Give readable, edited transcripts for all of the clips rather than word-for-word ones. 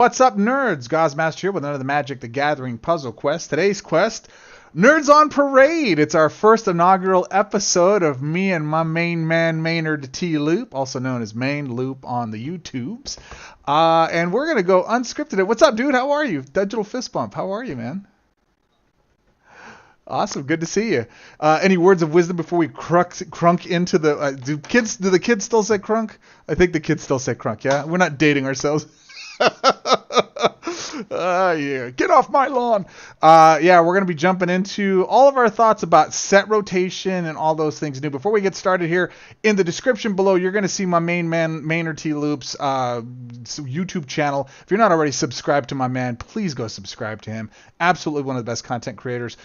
What's up, nerds? Goz Master here with another Magic the Gathering puzzle quest. Today's quest, Nerds on Parade. It's our first inaugural episode of me and my main man, Mainard T Loop, also known as Main Loop on the YouTubes. And we're going to go unscripted. What's up, dude? How are you? Digital Fist Bump. How are you, man? Awesome. Good to see you. Any words of wisdom before we crunk into the... do the kids still say crunk? I think the kids still say crunk, yeah? We're not dating ourselves. Yeah, get off my lawn. Yeah, we're going to be jumping into all of our thoughts about set rotation and all those things new. Before we get started here, in the description below, you're going to see my main man, Mainard T Loop's YouTube channel. If you're not already subscribed to my man, please go subscribe to him. Absolutely one of the best content creators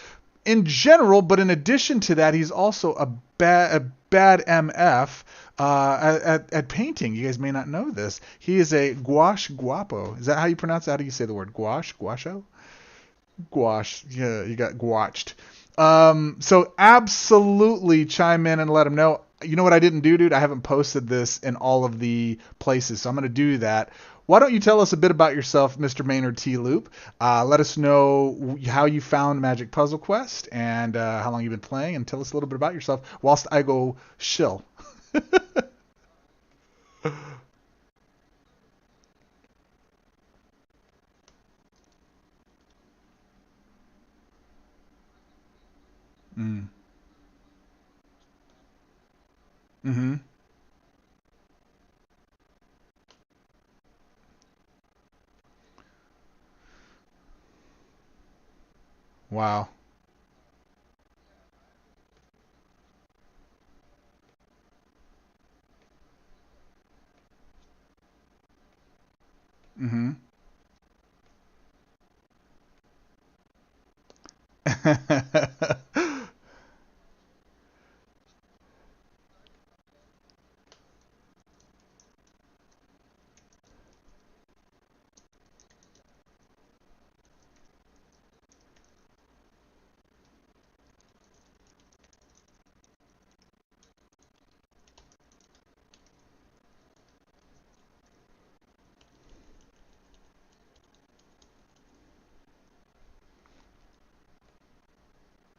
in general, but in addition to that, he's also a bad MF at painting. You guys may not know this. He is a gouache guapo. Is that how you pronounce it? How do you say the word gouache? Gouacho? Gouache. Yeah, you got gouached. So absolutely chime in and let him know. You know what I didn't do, dude? I haven't posted this in all of the places, so I'm going to do that. Why don't you tell us a bit about yourself, Mr. Mainard T Loop? Let us know how you found Magic Puzzle Quest and how long you've been playing, and tell us a little bit about yourself whilst I go shill. Mm. Mm-hmm. Wow. Mm-hmm.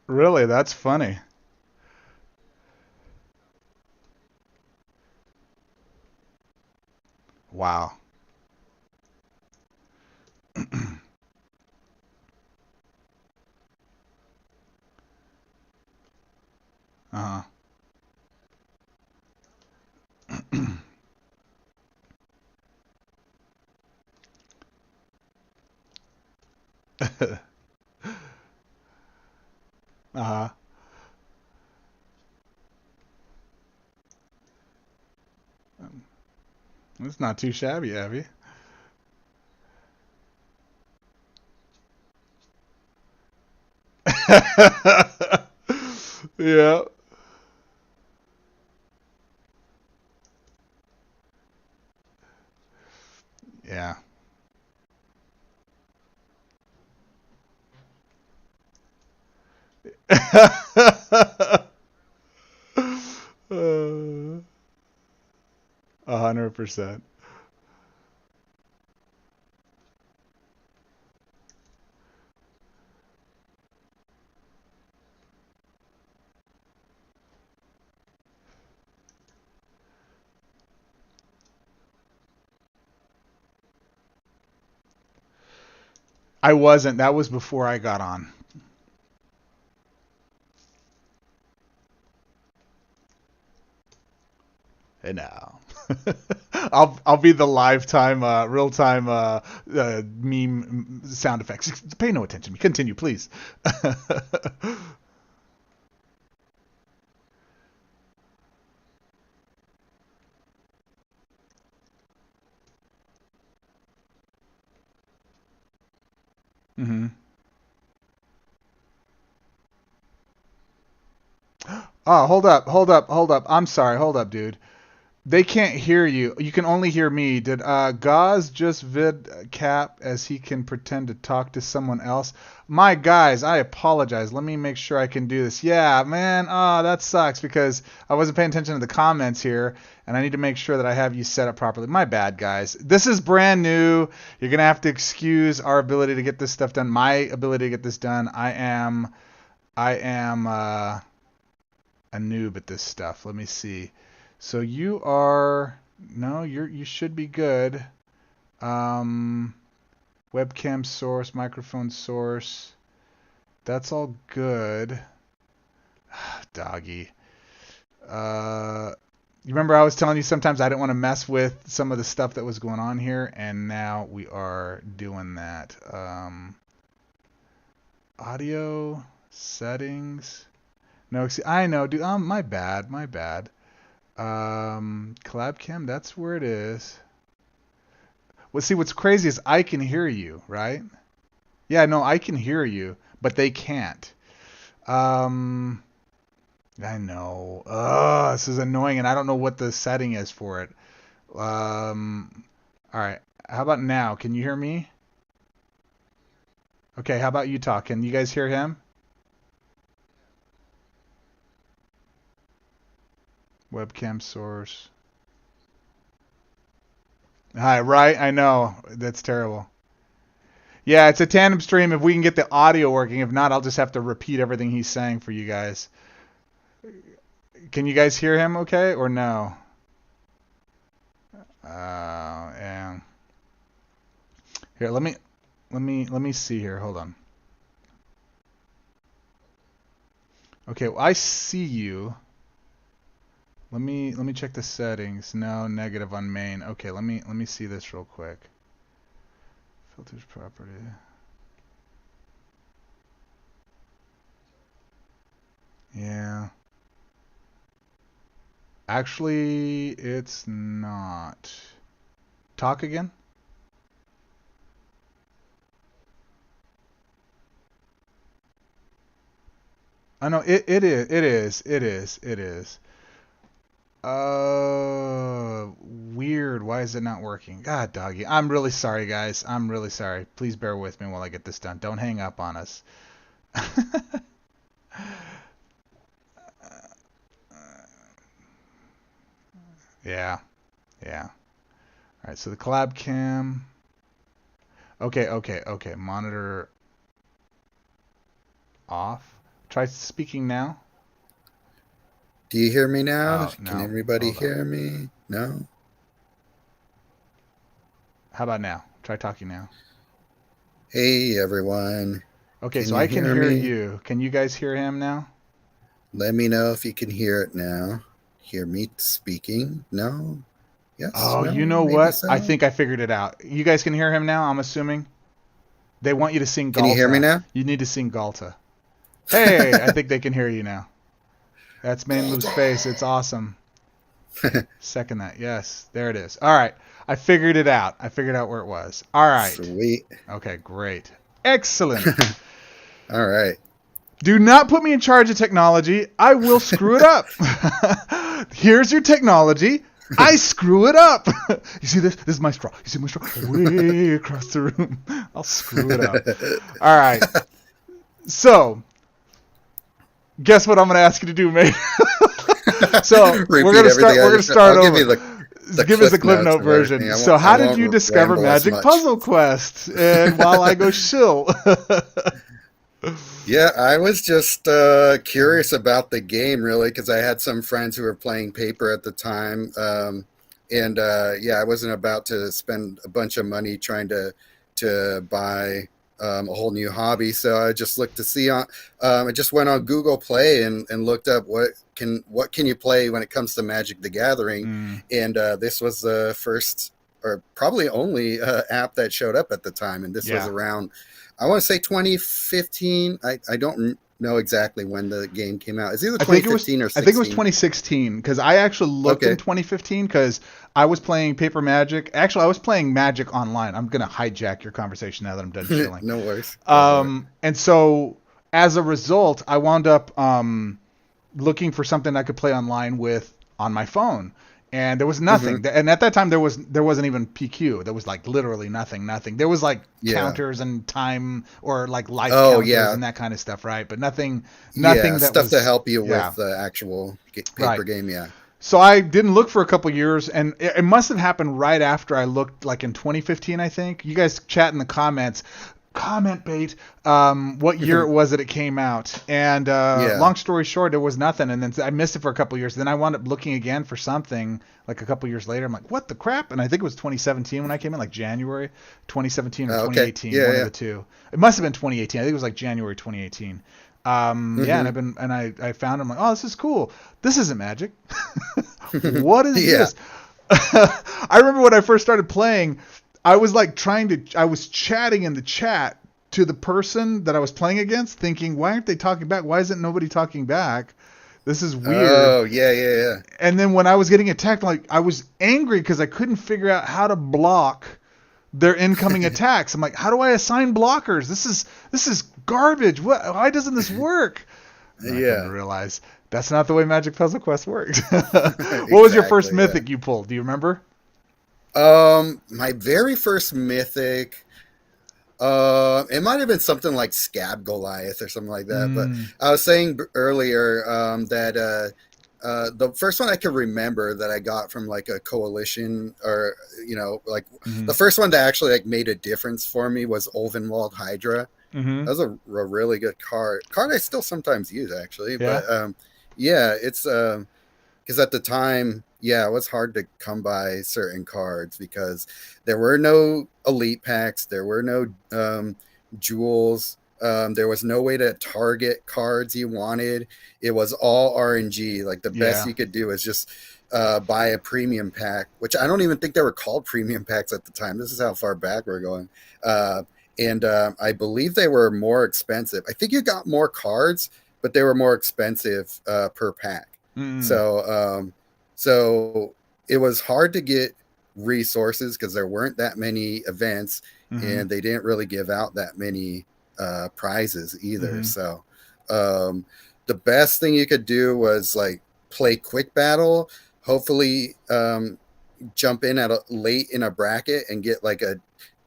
Really, that's funny. Wow. Uh-huh. Uh-huh. It's not too shabby, Abby. Yeah. Yeah. Uh, 100%. I wasn't. That was before I got on. And now, I'll be the lifetime, real time meme sound effects. Pay no attention. Continue, please. Hmm. Oh, hold up. I'm sorry. Hold up, dude. They can't hear you. You can only hear me. Did Goz just vid cap as he can pretend to talk to someone else? My guys, I apologize. Let me make sure I can do this. Yeah, man. Oh, that sucks because I wasn't paying attention to the comments here, and I need to make sure that I have you set up properly. My bad, guys. This is brand new. You're going to have to excuse our ability to get this stuff done. My ability to get this done. I am a noob at this stuff. Let me see. So you are you should be good. Webcam source, microphone source. That's all good. Doggy. You remember I was telling you sometimes I didn't want to mess with some of the stuff that was going on here, and now we are doing that. Audio settings. No, I know, dude. My bad. Collab cam, that's where it is. Well, see, what's crazy is I can hear you, right? Yeah, no, I can hear you, but they can't. I know. This is annoying, and I don't know what the setting is for it. All right. How about now? Can you hear me? Okay, how about you talk? Can you guys hear him? Webcam source. Hi, right? I know. That's terrible. Yeah, it's a tandem stream if we can get the audio working. If not, I'll just have to repeat everything he's saying for you guys. Can you guys hear him okay or no? Yeah. Here, let me see here. Hold on. Okay, well, I see you. Let me check the settings. No, negative on main. Okay, let me see this real quick. Filters property. Yeah. Actually, it's not. Talk again? I know it is. Weird. Why is it not working? God, doggy. I'm really sorry, guys. I'm really sorry. Please bear with me while I get this done. Don't hang up on us. Yeah. All right, so the collab cam. Okay. Monitor off. Try speaking now. Do you hear me now? No. Can everybody hear me? No? How about now? Try talking now. Hey, everyone. Okay, so I can hear you. Can you guys hear him now? Let me know if you can hear it now. Hear me speaking? No? Yes? Oh, no? you know what? So? I think I figured it out. You guys can hear him now, I'm assuming? They want you to sing Galta. Can you hear me now? You need to sing Galta. Hey, I think they can hear you now. That's Mainloop's face. It's awesome. Second that. Yes, there it is. All right. I figured it out. I figured out where it was. All right. Sweet. Okay, great. Excellent. All right. Do not put me in charge of technology. I will screw it up. Here's your technology. I screw it up. You see this? This is my straw. You see my straw? Way across the room. I'll screw it up. All right. So, guess what I'm going to ask you to do, mate? So we're going to start over. Give us the clip note version. So how did you discover Magic Puzzle Quest? And while I go shill. Yeah, I was just curious about the game, really, because I had some friends who were playing paper at the time. And I wasn't about to spend a bunch of money trying to buy a whole new hobby. So I just looked to see I just went on Google Play and looked up what can you play when it comes to Magic the Gathering. And this was the first or probably only app that showed up at the time. And this was around, I want to say 2015. I don't know exactly when the game came out. It's either 2015 or 16. I think it was 2016 because I actually looked in 2015 because I was playing Paper Magic. Actually, I was playing Magic Online. I'm going to hijack your conversation now that I'm done chilling. No worries. And so as a result, I wound up looking for something I could play online with on my phone. And there was nothing. And at that time there wasn't even PQ. There was like literally nothing. There was like counters and time or like life counters and that kind of stuff, right? But nothing that stuff was, to help you with the actual paper game, So I didn't look for a couple years, and it must have happened right after I looked, like in 2015, I think. You guys chat in the comments. Comment bait, what year it was that it came out. And long story short, there was nothing. And then I missed it for a couple years. Then I wound up looking again for something like a couple years later. I'm like, what the crap? And I think it was 2017 when I came in, like January 2017 or 2018, one of the two. It must have been 2018. I think it was like January 2018. And I found them like, oh, this is cool. This isn't Magic. What is this? I remember when I first started playing, I was like I was chatting in the chat to the person that I was playing against, thinking, why aren't they talking back? Why isn't nobody talking back? This is weird. Oh, yeah. And then when I was getting attacked, like I was angry because I couldn't figure out how to block their incoming attacks. I'm like, how do I assign blockers? This is garbage. Why doesn't this work? I didn't realize that's not the way Magic Puzzle Quest worked. What was your first mythic you pulled? Do you remember? My very first mythic, it might have been something like Scab Goliath or something like that. But I was saying earlier that the first one I can remember that I got from like a coalition, or the first one that actually like made a difference for me was Ulvenwald Hydra. That was a really good card I still sometimes use, actually. But it's because at the time, it was hard to come by certain cards because there were no elite packs, there were no jewels, there was no way to target cards you wanted. It was all RNG. Like the best you could do is just buy a premium pack, which I don't even think they were called premium packs at the time. This is how far back we're going. And I believe they were more expensive. I think you got more cards, but they were more expensive per pack. So it was hard to get resources because there weren't that many events, and they didn't really give out that many prizes either. So the best thing you could do was like play quick battle, hopefully jump in late in a bracket and get like a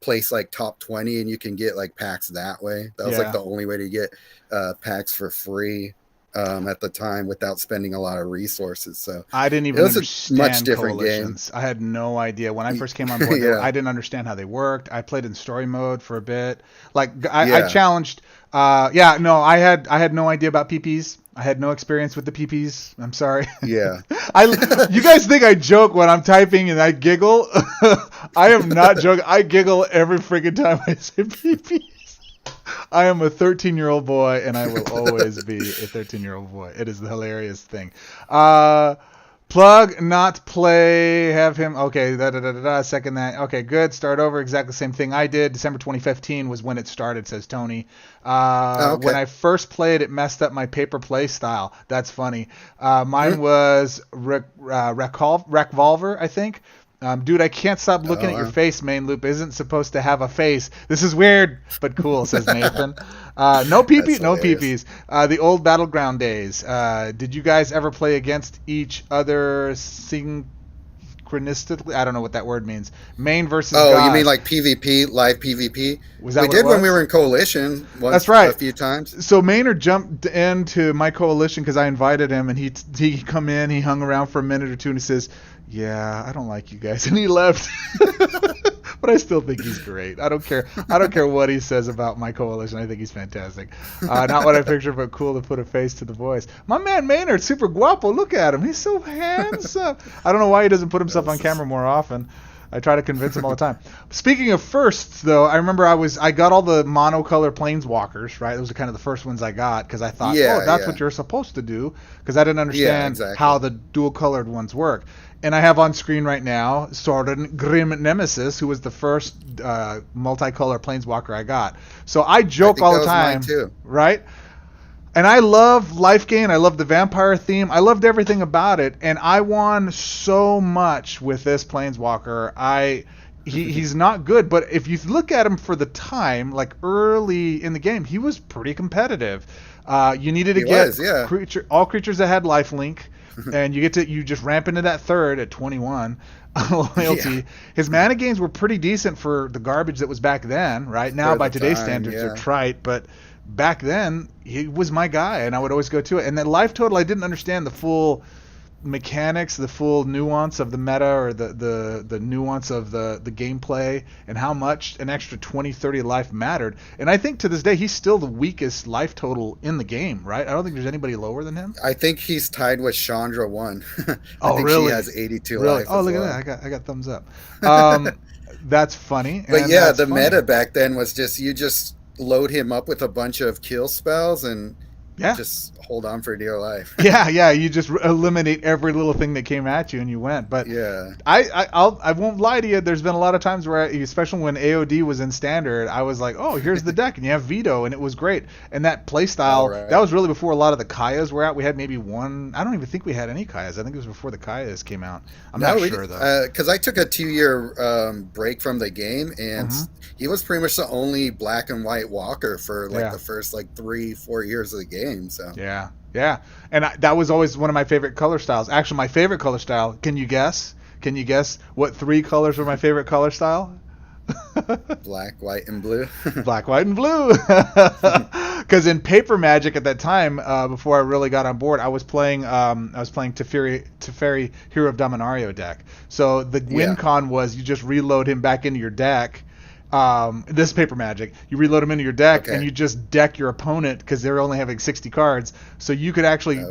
place like top 20, and you can get like packs that way. That was like the only way to get packs for free at the time without spending a lot of resources. So I didn't even understand a much different coalitions. I had no idea when I first came on board. I didn't understand how they worked. I played in story mode for a bit. Like I challenged. I had no idea about PPs. I had no experience with the PPs. I'm sorry. Yeah. You guys think I joke when I'm typing and I giggle? I am not joking. I giggle every freaking time I say PPs. I am a 13-year-old boy, and I will always be a 13-year-old boy. It is the hilarious thing. Plug, not play, have him. Okay, second that. Okay, good. Start over. Exactly the same thing I did. December 2015 was when it started, says Tony. When I first played, it messed up my paper play style. That's funny. Mine was Revolver, I think. Dude, I can't stop looking at your face. Main Loop isn't supposed to have a face. This is weird, but cool, says Nathan. No PP, no PPs. The old Battleground days. Did you guys ever play against each other synchronistically? I don't know what that word means. Main versus Goz. You mean like PvP, live PvP? Was that we did when we were in Coalition. That's right. A few times. So Mainard jumped into my Coalition because I invited him, and he come in, he hung around for a minute or two, and he says, yeah, I don't like you guys, and he left. But I still think he's great. I don't care what he says about my Coalition. I think he's fantastic. Not what I picture, but cool to put a face to the voice. My man Mainard, super guapo. Look at him. He's so handsome. I don't know why he doesn't put himself on camera more often. I try to convince him all the time. Speaking of firsts, though, I remember I got all the monocolor planeswalkers, right? Those are kind of the first ones I got because I thought, that's what you're supposed to do, because I didn't understand how the dual-colored ones work. And I have on screen right now Sordon Grim Nemesis, who was the first multicolor planeswalker I got. So I joke all the time, right? And I love life gain. I love the vampire theme. I loved everything about it. And I won so much with this planeswalker. He's not good, but if you look at him for the time, like early in the game, he was pretty competitive. You needed to get all creatures that had lifelink. and you just ramp into that third at 21 loyalty. Yeah. His mana gains were pretty decent for the garbage that was back then. Right now, For by the today's time, standards, yeah. they're trite, but back then he was my guy, and I would always go to it. And then life total, I didn't understand the full mechanics, the full nuance of the meta, or the nuance of the gameplay, and how much an extra 20-30 life mattered. And I think to this day he's still the weakest life total in the game, right? I don't think there's anybody lower than him. I think he's tied with Chandra 1. I think Really? she has 82 Really? life. Oh, as look well. at that! I got thumbs up. That's funny. But and yeah, that's the funny. meta back then was you just load him up with a bunch of kill spells and just hold on for dear life. Yeah, you just eliminate every little thing that came at you and you went. But Yeah. I won't lie to you. There's been a lot of times where, especially when AOD was in standard, I was like, oh, here's the deck, and you have veto, and it was great. And that play style, right. that was really before a lot of the Kayas were out. We had maybe one. I don't even think we had any Kayas. I think it was before the Kayas came out. I'm not sure though. Because I took a 2-year break from the game, and he was pretty much the only black and white walker for the first 3-4 years of the game. So Yeah, and that was always one of my favorite color styles. Actually, my favorite color style. Can you guess? What 3 colors were my favorite color style? Black, white, and blue. Black, white, and blue. Because in Paper Magic at that time, before I really got on board, I was playing Teferi Hero of Dominario deck. So the win con was you just reload him back into your deck. This Paper Magic, you reload them into your deck, and you just deck your opponent because they're only having 60 cards. So you could actually,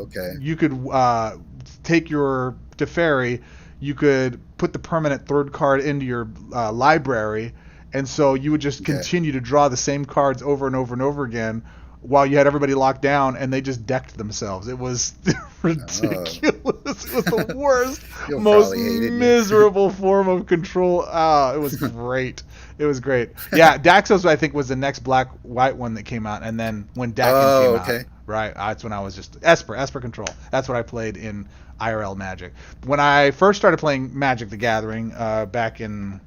take your Teferi, you could put the permanent third card into your library, and so you would just continue to draw the same cards over and over and over again while you had everybody locked down, and they just decked themselves. It was ridiculous. It was the worst, most miserable form of control. It was great. It was great. Yeah, Daxos, I think, was the next black-white one that came out, and then when Dakin came out, right, that's when I was just Esper Control. That's what I played in IRL Magic. When I first started playing Magic the Gathering back in,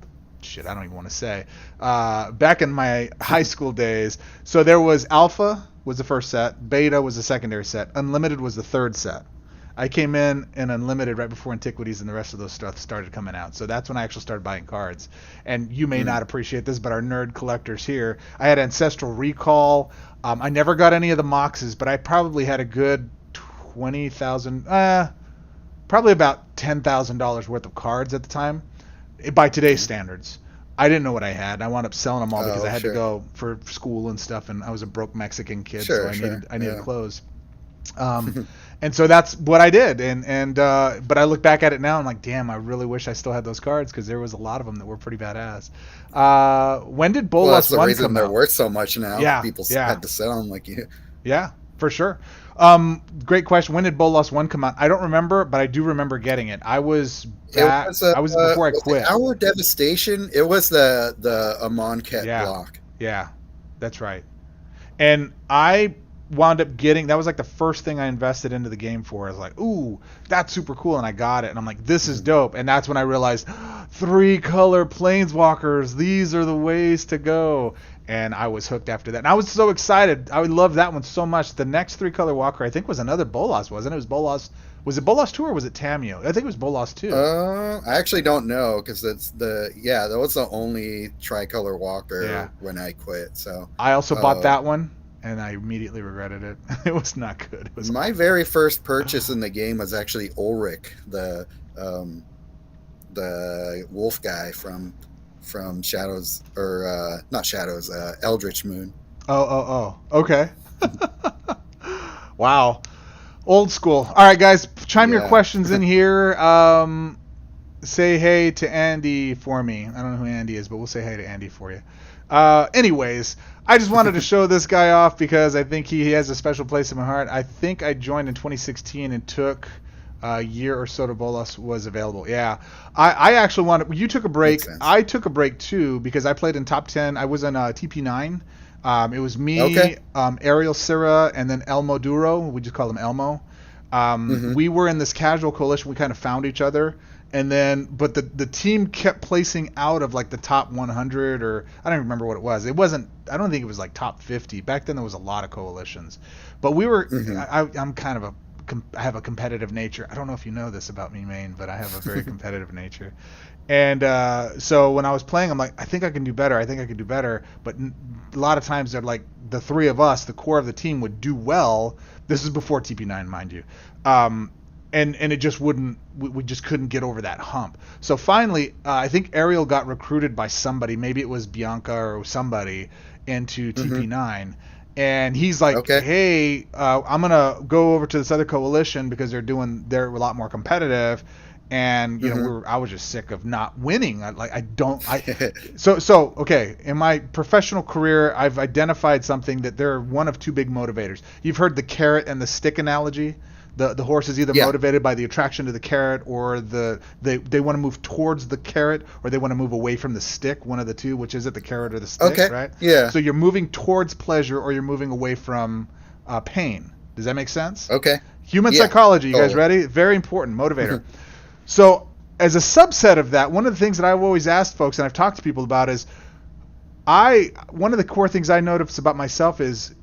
I don't even want to say, back in my high school days, so there was Alpha was the first set, Beta was the secondary set, Unlimited was the third set. I came in Unlimited right before Antiquities and the rest of those stuff started coming out. So that's when I actually started buying cards. And you may not appreciate this, but our nerd collectors here, I had Ancestral Recall. I never got any of the Moxes, but I probably had a good 20,000, probably about $10,000 worth of cards at the time by today's standards. I didn't know what I had. I wound up selling them all because I had to go for school and stuff, and I was a broke Mexican kid, so I needed clothes. And so that's what I did, but I look back at it now and I'm like, damn, I really wish I still had those cards because there was a lot of them that were pretty badass. When did Bolas 1 come out? That's the reason they're worth so much now. Yeah, people had to sell them like you. Yeah, for sure. Great question. When did Bolas 1 come out? I don't remember, but I do remember getting it. I was before I quit. Our Devastation. It was the Amonkhet block. Yeah, that's right. And I wound up getting, that was like the first thing I invested into the game for. I was like, ooh, that's super cool, and I got it, and I'm like, this is dope. And that's when I realized 3-color planeswalkers, these are the ways to go. And I was hooked after that, and I was so excited. I would love that one so much. The next 3-color walker, I think, was another Bolas, wasn't it? It was Bolas. Was it Bolas 2 or was it Tameo? I think it was Bolas 2. I actually don't know because that was the only tricolor walker when I quit. So I also bought that one, and I immediately regretted it. It was not good. It was my very first purchase in the game was actually Ulrich, the wolf guy from Shadows, or not Shadows, Eldritch Moon. Oh. Okay. Wow. Old school. All right, guys, chime your questions in here. Say hey to Andy for me. I don't know who Andy is, but we'll say hey to Andy for you. Anyways, I just wanted to show this guy off because I think he has a special place in my heart. I think I joined in 2016 and took a year or so to Bolas was available. Yeah. I actually wanted, you took a break. I took a break too because I played in top 10. I was in TP9. It was me, Ariel Syrah, and then Elmo Duro. We just call him Elmo. We were in this casual coalition. We kind of found each other. And then, but the team kept placing out of like the top 100, or I don't even remember what it was. It wasn't, I don't think it was like top 50. Back then there was a lot of coalitions. But we were, I'm kind of I have a competitive nature. I don't know if you know this about me, Maine, but I have a very competitive nature. And so when I was playing, I'm like, I think I can do better. I think I can do better. But a lot of times they're like, the three of us, the core of the team, would do well. This is before TP9, mind you. And it just wouldn't, we just couldn't get over that hump. So finally, I think Ariel got recruited by somebody, maybe it was Bianca or somebody, into TP9. And he's like, Okay. hey, I'm going to go over to this other coalition because they're a lot more competitive. And, you know, I was just sick of not winning. So okay, in my professional career, I've identified something that they're one of two big motivators. You've heard the carrot and the stick analogy. The horse is either motivated by the attraction to the carrot, or they want to move towards the carrot, or they want to move away from the stick. One of the two, which is it, the carrot or the stick, right? Yeah. So you're moving towards pleasure, or you're moving away from pain. Does that make sense? Okay. Human psychology. You guys ready? Very important motivator. So as a subset of that, one of the things that I've always asked folks, and I've talked to people about, is one of the core things I notice about myself is,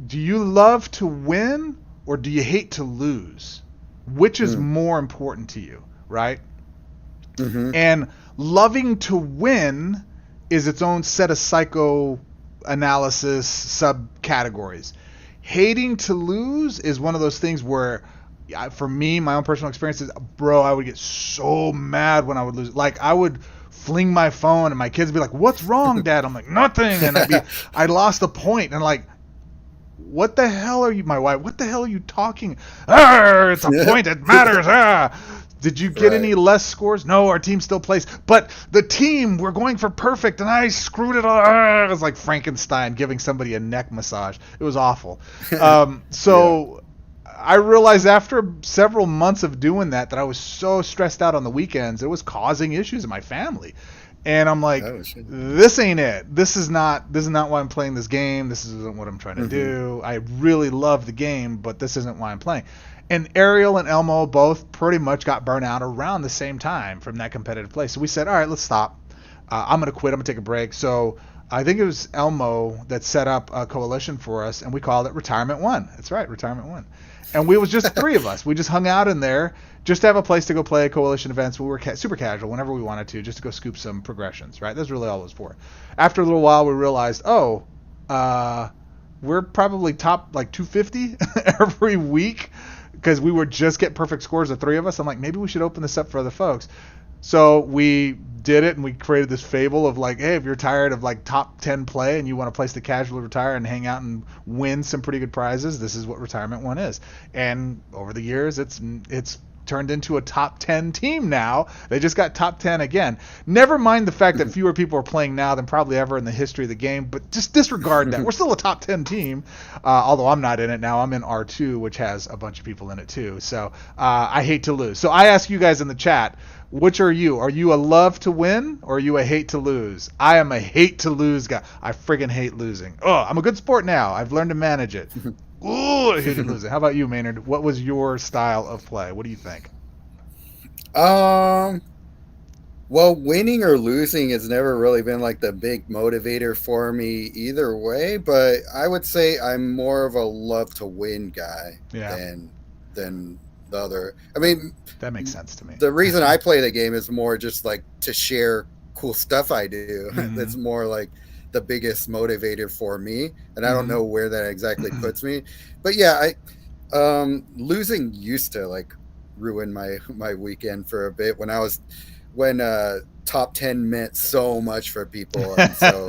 do you love to win or do you hate to lose? Which is more important to you, right? And loving to win is its own set of psychoanalysis subcategories. Hating to lose is one of those things where, for me, my own personal experience is, bro, I would get so mad when I would lose. Like, I would fling my phone and my kids would be like, what's wrong, Dad? I'm like, nothing. And I lost a point, and like, what the hell are you, my wife, what the hell are you talking? It's a point, it matters. Did you get any less scores? No, our team still plays. But the team, we're going for perfect, and I screwed it all. It was like Frankenstein giving somebody a neck massage. It was awful. I realized after several months of doing that I was so stressed out on the weekends, it was causing issues in my family. And I'm like, this ain't it. This is not why I'm playing this game. This isn't what I'm trying to do. I really love the game, but this isn't why I'm playing. And Ariel and Elmo both pretty much got burnt out around the same time from that competitive play. So we said, all right, let's stop. I'm going to quit. I'm going to take a break. So I think it was Elmo that set up a coalition for us, and we called it Retirement One. That's right, Retirement One. And we was just three of us. We just hung out in there just to have a place to go play coalition events. We were super casual whenever we wanted to, just to go scoop some progressions, right? That's really all it was for. After a little while, we realized, we're probably top like 250 every week, because we would just get perfect scores, the three of us. I'm like, maybe we should open this up for other folks. So we did it, and we created this fable of like, hey, if you're tired of like top 10 play and you want a place to casually retire and hang out and win some pretty good prizes, this is what Retirement One is. And over the years, it's turned into a top 10 team now. They just got top 10 again. Never mind the fact that fewer people are playing now than probably ever in the history of the game, but just disregard that. We're still a top 10 team, although I'm not in it now. I'm in R2, which has a bunch of people in it too. So I hate to lose. So I ask you guys in the chat, which are you? Are you a love to win, or are you a hate to lose? I am a hate to lose guy. I friggin' hate losing. Oh, I'm a good sport now. I've learned to manage it. Ooh, I hate losing. How about you, Maynard? What was your style of play? What do you think? Well, winning or losing has never really been like the big motivator for me either way, but I would say I'm more of a love to win guy than the other. I mean, that makes sense to me. The reason I play the game is more just like to share cool stuff I do. That's more like the biggest motivator for me, and I don't know where that exactly puts me. But yeah, losing used to like ruin my weekend for a bit when top 10 meant so much for people, and so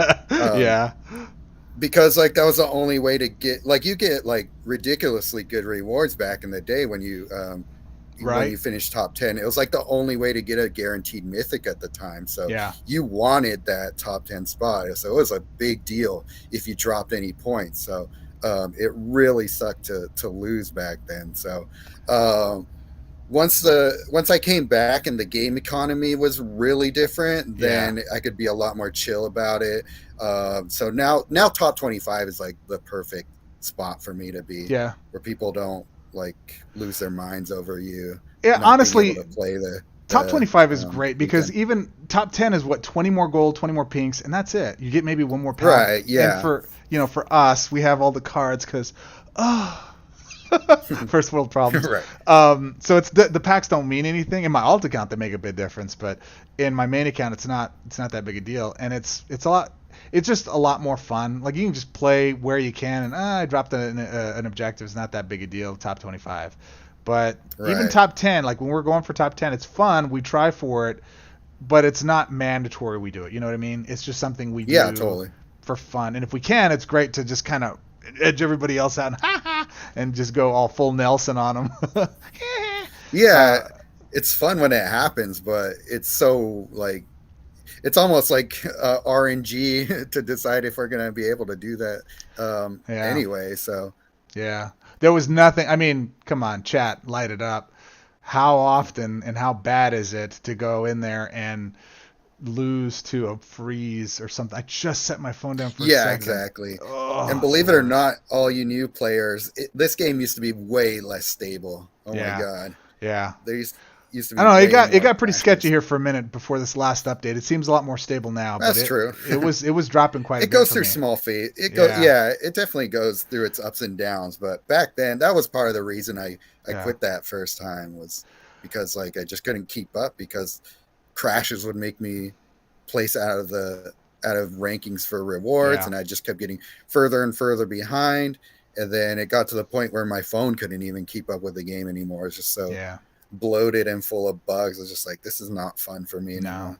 because like that was the only way to get, like, you get like ridiculously good rewards back in the day when you when you finish top 10. It was like the only way to get a guaranteed mythic at the time, so you wanted that top 10 spot, so it was a big deal if you dropped any points. So it really sucked to lose back then. So once I came back and the game economy was really different, then I could be a lot more chill about it. So now top 25 is like the perfect spot for me to be, where people don't like lose their minds over you. Yeah, honestly, play the top 25 is great, because even top 10 is what, 20 more gold, 20 more pinks, and that's it. You get maybe one more pound. Right, yeah. And for us, we have all the cards because First world problems. Right. So it's the packs don't mean anything. In my alt account, they make a big difference, but in my main account, it's not that big a deal, and it's a lot. It's just a lot more fun. Like you can just play where you can, and I dropped an objective. It's not that big a deal. Top 25, but even top 10. Like when we're going for top 10, it's fun. We try for it, but it's not mandatory. We do it. You know what I mean? It's just something we do. Yeah, totally. For fun, and if we can, it's great to just kind of edge everybody else out and just go all full Nelson on them. Yeah, it's fun when it happens, but it's so like it's almost like RNG to decide if we're gonna be able to do that anyway. So yeah, there was nothing. I mean, come on, chat, light it up. How often and how bad is it to go in there and lose to a freeze or something? I just set my phone down for a second. Yeah, exactly. And believe it or not, all you new players, this game used to be way less stable. Oh my god. Yeah. There used to be. I don't know. It got pretty sketchy here for a minute before this last update. It seems a lot more stable now. That's true. It was dropping quite a bit. It goes through small phases. It goes. Yeah, it definitely goes through its ups and downs. But back then, that was part of the reason I quit that first time, was because like I just couldn't keep up, because crashes would make me place out of rankings for rewards, and I just kept getting further and further behind, and then it got to the point where my phone couldn't even keep up with the game anymore. It's just so bloated and full of bugs. It's just like, this is not fun for me now.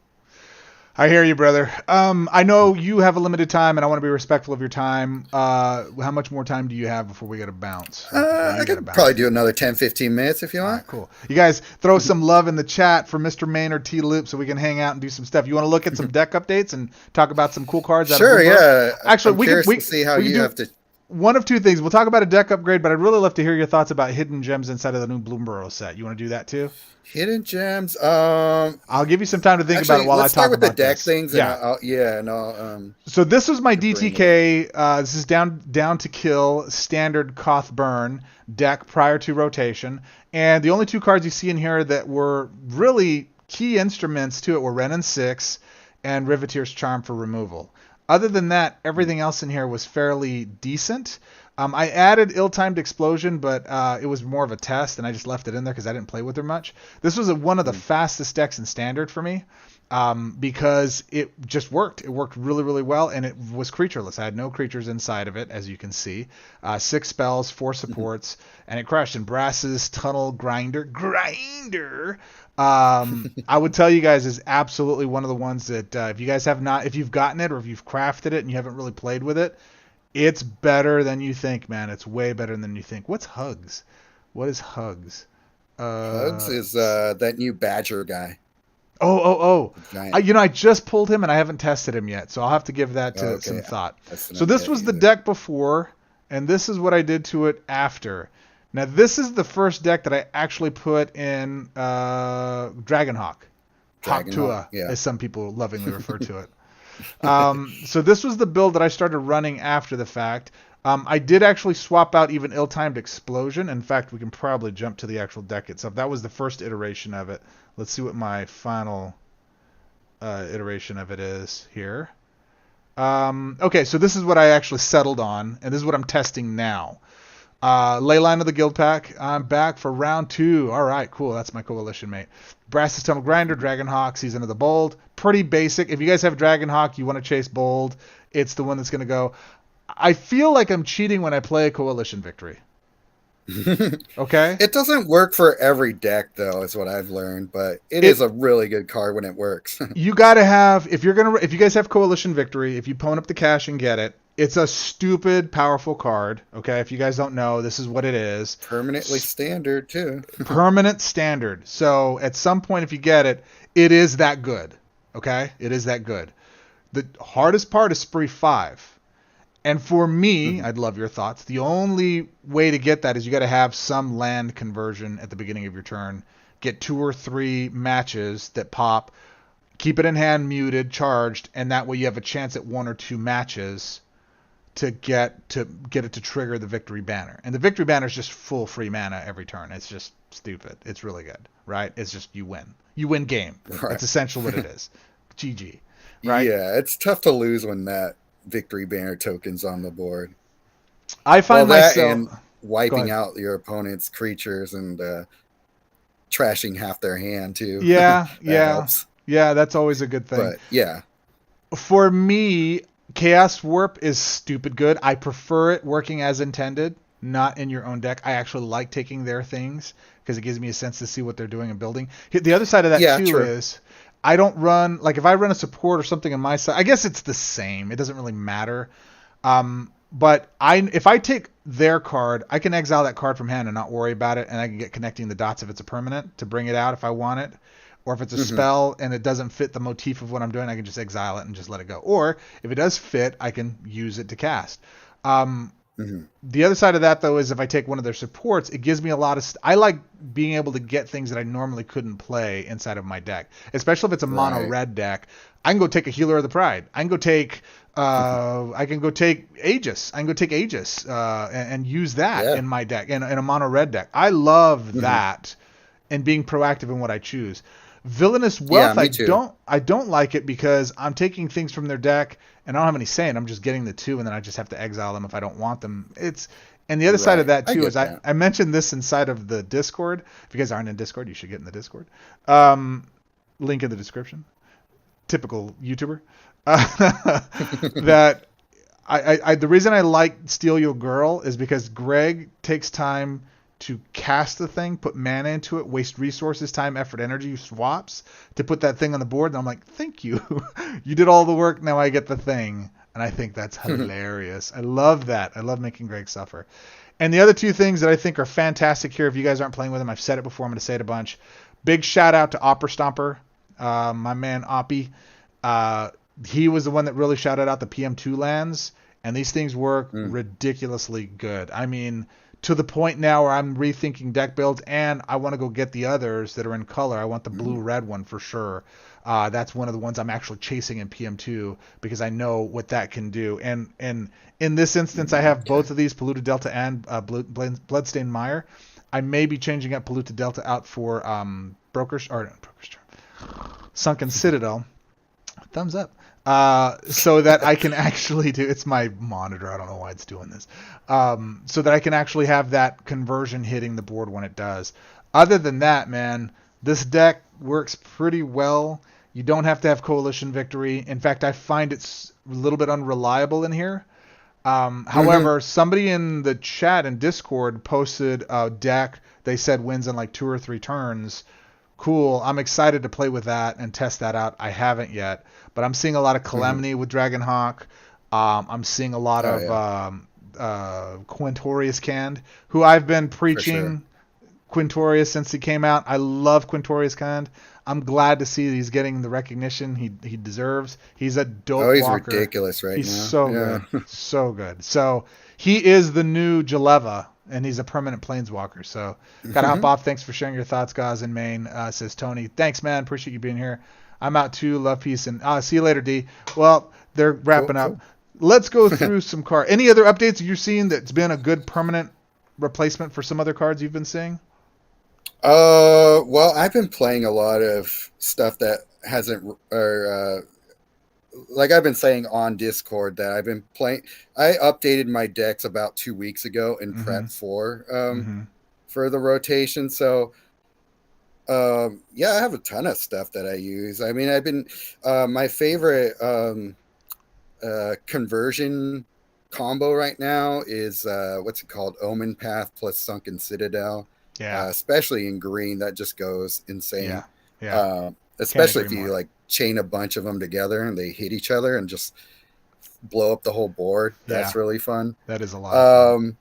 I hear you, brother. I know you have a limited time, and I want to be respectful of your time. How much more time do you have before we get a bounce? I could probably do another 10-15 minutes if you want. Right, cool. You guys throw some love in the chat for Mr. Mainard T Loop so we can hang out and do some stuff. You want to look at some deck updates and talk about some cool cards? Sure, yeah. Actually, we can see how you have to. One of two things. We'll talk about a deck upgrade, but I'd really love to hear your thoughts about hidden gems inside of the new Bloomburrow set. You want to do that too? Hidden gems. I'll give you some time to think about it while I talk about with the deck this. things. So this was my DTK. This is down to kill standard Koth Burn deck prior to rotation, and the only two cards you see in here that were really key instruments to it were Renin 6 and Riveteer's Charm for removal. Other than that, everything else in here was fairly decent. I added Ill-Timed Explosion, but it was more of a test, and I just left it in there because I didn't play with her much. This was one of the fastest decks in Standard for me, because it just worked. It worked really, really well, and it was creatureless. I had no creatures inside of it, as you can see. 6 spells, 4 supports, and it crushed. And Brass's Tunnel Grinder. I would tell you guys is absolutely one of the ones that if you guys have not, if you've gotten it or if you've crafted it and you haven't really played with it, it's better than you think, man. It's way better than you think. What's Hugs? What is Hugs? Hugs is that new Badger guy. I just pulled him and I haven't tested him yet, so I'll have to give that some thought. So this was the deck before, and this is what I did to it after. Now, this is the first deck that I actually put in Dragonhawk. Hawktua, as some people lovingly refer to it. So this was the build that I started running after the fact. I did actually swap out even Ill-Timed Explosion. In fact, we can probably jump to the actual deck itself. That was the first iteration of it. Let's see what my final iteration of it is here. Okay, so this is what I actually settled on, and this is what I'm testing now. Leyline of the Guild Pack. I'm back for round 2. All right, cool. That's my coalition mate. Brass's Tunnel Grinder, Dragonhawk, Season of the Bold. Pretty basic. If you guys have Dragonhawk, you want to chase Bold, it's the one that's going to go. I feel like I'm cheating when I play a coalition victory. Okay? It doesn't work for every deck, though, is what I've learned, but it is a really good card when it works. You got to have, if you guys have coalition victory, if you pwn up the cash and get it, it's a stupid, powerful card. Okay, if you guys don't know, this is what it is. Permanently standard, too. Permanent standard. So at some point, if you get it, it is that good. Okay? It is that good. The hardest part is Spree 5. And for me, I'd love your thoughts. The only way to get that is you got to have some land conversion at the beginning of your turn. Get 2 or 3 matches that pop. Keep it in hand, muted, charged, and that way you have a chance at 1 or 2 matches to get it to trigger the victory banner. And the victory banner is just full free mana every turn. It's just stupid. It's really good, right? It's just you win. You win game. Right. That's essentially what it is. GG. Right? Yeah, it's tough to lose when that victory banner token's on the board. I find myself... wiping out your opponent's creatures and trashing half their hand too. Yeah, That yeah, helps. yeah. That's always a good thing. But yeah, For me, Chaos Warp is stupid good. I prefer it working as intended, not in your own deck. I actually like taking their things because it gives me a sense to see what they're doing and building. The other side of that too true. is I don't run, like if I run a support or something on my side, I guess it's the same. It doesn't really matter. But if I take their card, I can exile that card from hand and not worry about it, and I can get connecting the dots if it's a permanent to bring it out if I want it. Or if it's a spell and it doesn't fit the motif of what I'm doing, I can just exile it and just let it go. Or if it does fit, I can use it to cast. The other side of that, though, is if I take one of their supports, it gives me a lot of... I like being able to get things that I normally couldn't play inside of my deck, especially if it's a mono red deck. I can go take a Healer of the Pride. I can go take... I can go take Aegis. I can go take Aegis and use that in my deck, in a mono red deck. I love that and being proactive in what I choose. Villainous Wealth, I don't like it because I'm taking things from their deck and I don't have any say, and I'm just getting the 2, and then I just have to exile them if I don't want them. And the other side of that too is I mentioned this inside of the Discord. If you guys aren't in Discord, you should get in the Discord. Link in the description. Typical YouTuber. That the reason I like Steal Your Girl is because Greg takes time to cast the thing, put mana into it, waste resources, time, effort, energy, swaps to put that thing on the board. And I'm like, thank you. You did all the work. Now I get the thing. And I think that's hilarious. I love that. I love making Greg suffer. And the other two things that I think are fantastic here, if you guys aren't playing with them, I've said it before, I'm going to say it a bunch. Big shout out to Opera Stomper, my man Oppie. He was the one that really shouted out the PM2 lands. And these things work ridiculously good. I mean, to the point now where I'm rethinking deck builds, and I want to go get the others that are in color. I want the blue-red one for sure. That's one of the ones I'm actually chasing in PM2 because I know what that can do. And in this instance, I have both of these, Polluted Delta and Bloodstained Mire. I may be changing up Polluted Delta out for Sunken Citadel. Thumbs up. So that I can actually do, it's my monitor, I don't know why it's doing this, so that I can actually have that conversion hitting the board when it does. Other than that, man, this deck works pretty well. You don't have to have Coalition Victory. In fact, I find it's a little bit unreliable in here. However, somebody in the chat and Discord posted a deck they said wins in like 2 or 3 turns. Cool. I'm excited to play with that and test that out. I haven't yet, but I'm seeing a lot of Calamity with Dragonhawk. I'm seeing a lot of Quintorius Canned, who I've been preaching Quintorius since he came out. I love Quintorius Canned. I'm glad to see he's getting the recognition he deserves. He's a dope he's walker. Ridiculous right now. He's so good. So good. So he is the new Jaleva, and he's a permanent planeswalker. So gotta hop off. Thanks for sharing your thoughts, Goz in Maine, says Tony. Thanks, man. Appreciate you being here. I'm out too. Love, peace, and see you later, D. Well, they're wrapping up. Cool. Let's go through some cards. Any other updates you're seeing that's been a good permanent replacement for some other cards you've been seeing? Well, I've been playing a lot of stuff that hasn't, like I've been saying on Discord that I've been playing. I updated my decks about 2 weeks ago in prep for the rotation. So, yeah, I have a ton of stuff that I use. I mean, I've been, my favorite, conversion combo right now is, what's it called? Omen Path plus Sunken Citadel. Yeah. Especially in green, that just goes insane. Yeah. Especially if you like chain a bunch of them together and they hit each other and just blow up the whole board. That's really fun. That is a lot of fun.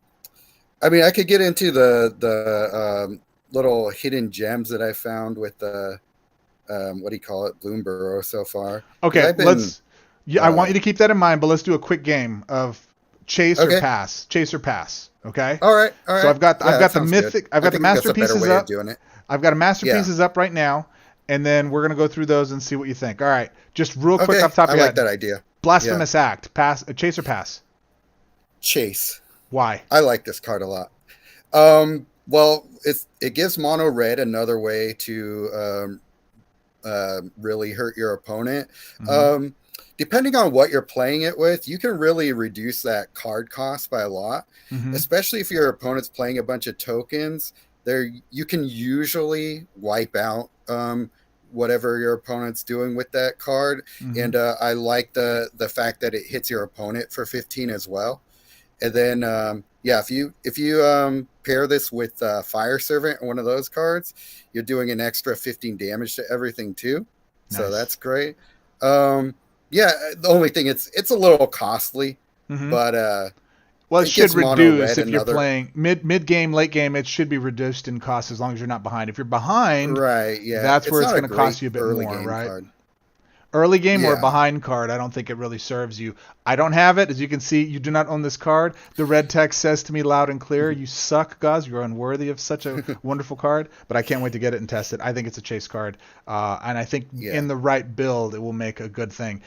I mean, I could get into the little hidden gems that I found with the what do you call it, Bloomburrow so far. Okay, let's. Yeah, I want you to keep that in mind, but let's do a quick game of chase or pass. Chase or pass. Okay. All right. So I've got the mythic. Good. I've got the masterpieces up. I've got a masterpieces up right now, and then we're gonna go through those and see what you think. All right. Just real quick off the top of your head. I like that idea. Blasphemous Act. Pass. Chase or pass. Chase. Why? I like this card a lot. Well, it gives mono red another way to really hurt your opponent. depending on what you're playing it with, you can really reduce that card cost by a lot. Mm-hmm. Especially if your opponent's playing a bunch of tokens. There, you can usually wipe out whatever your opponent's doing with that card. Mm-hmm. And I like the fact that it hits your opponent for 15 as well. And then if you pair this with Fire Servant, one of those cards, you're doing an extra 15 damage to everything too. Nice. So that's great. The only thing, it's a little costly, Mm-hmm. but well, it should reduce if you're another... playing mid game, late game. It should be reduced in cost as long as you're not behind. If you're behind, right? Yeah, that's where it's going to cost you a bit more, right? Card. Early game or behind card, I don't think it really serves you. I don't have it. As you can see, you do not own this card. The red text says to me loud and clear, "You suck, Goz. You're unworthy of such a wonderful card." But I can't wait to get it and test it. I think it's a chase card, and I think in the right build, it will make a good thing.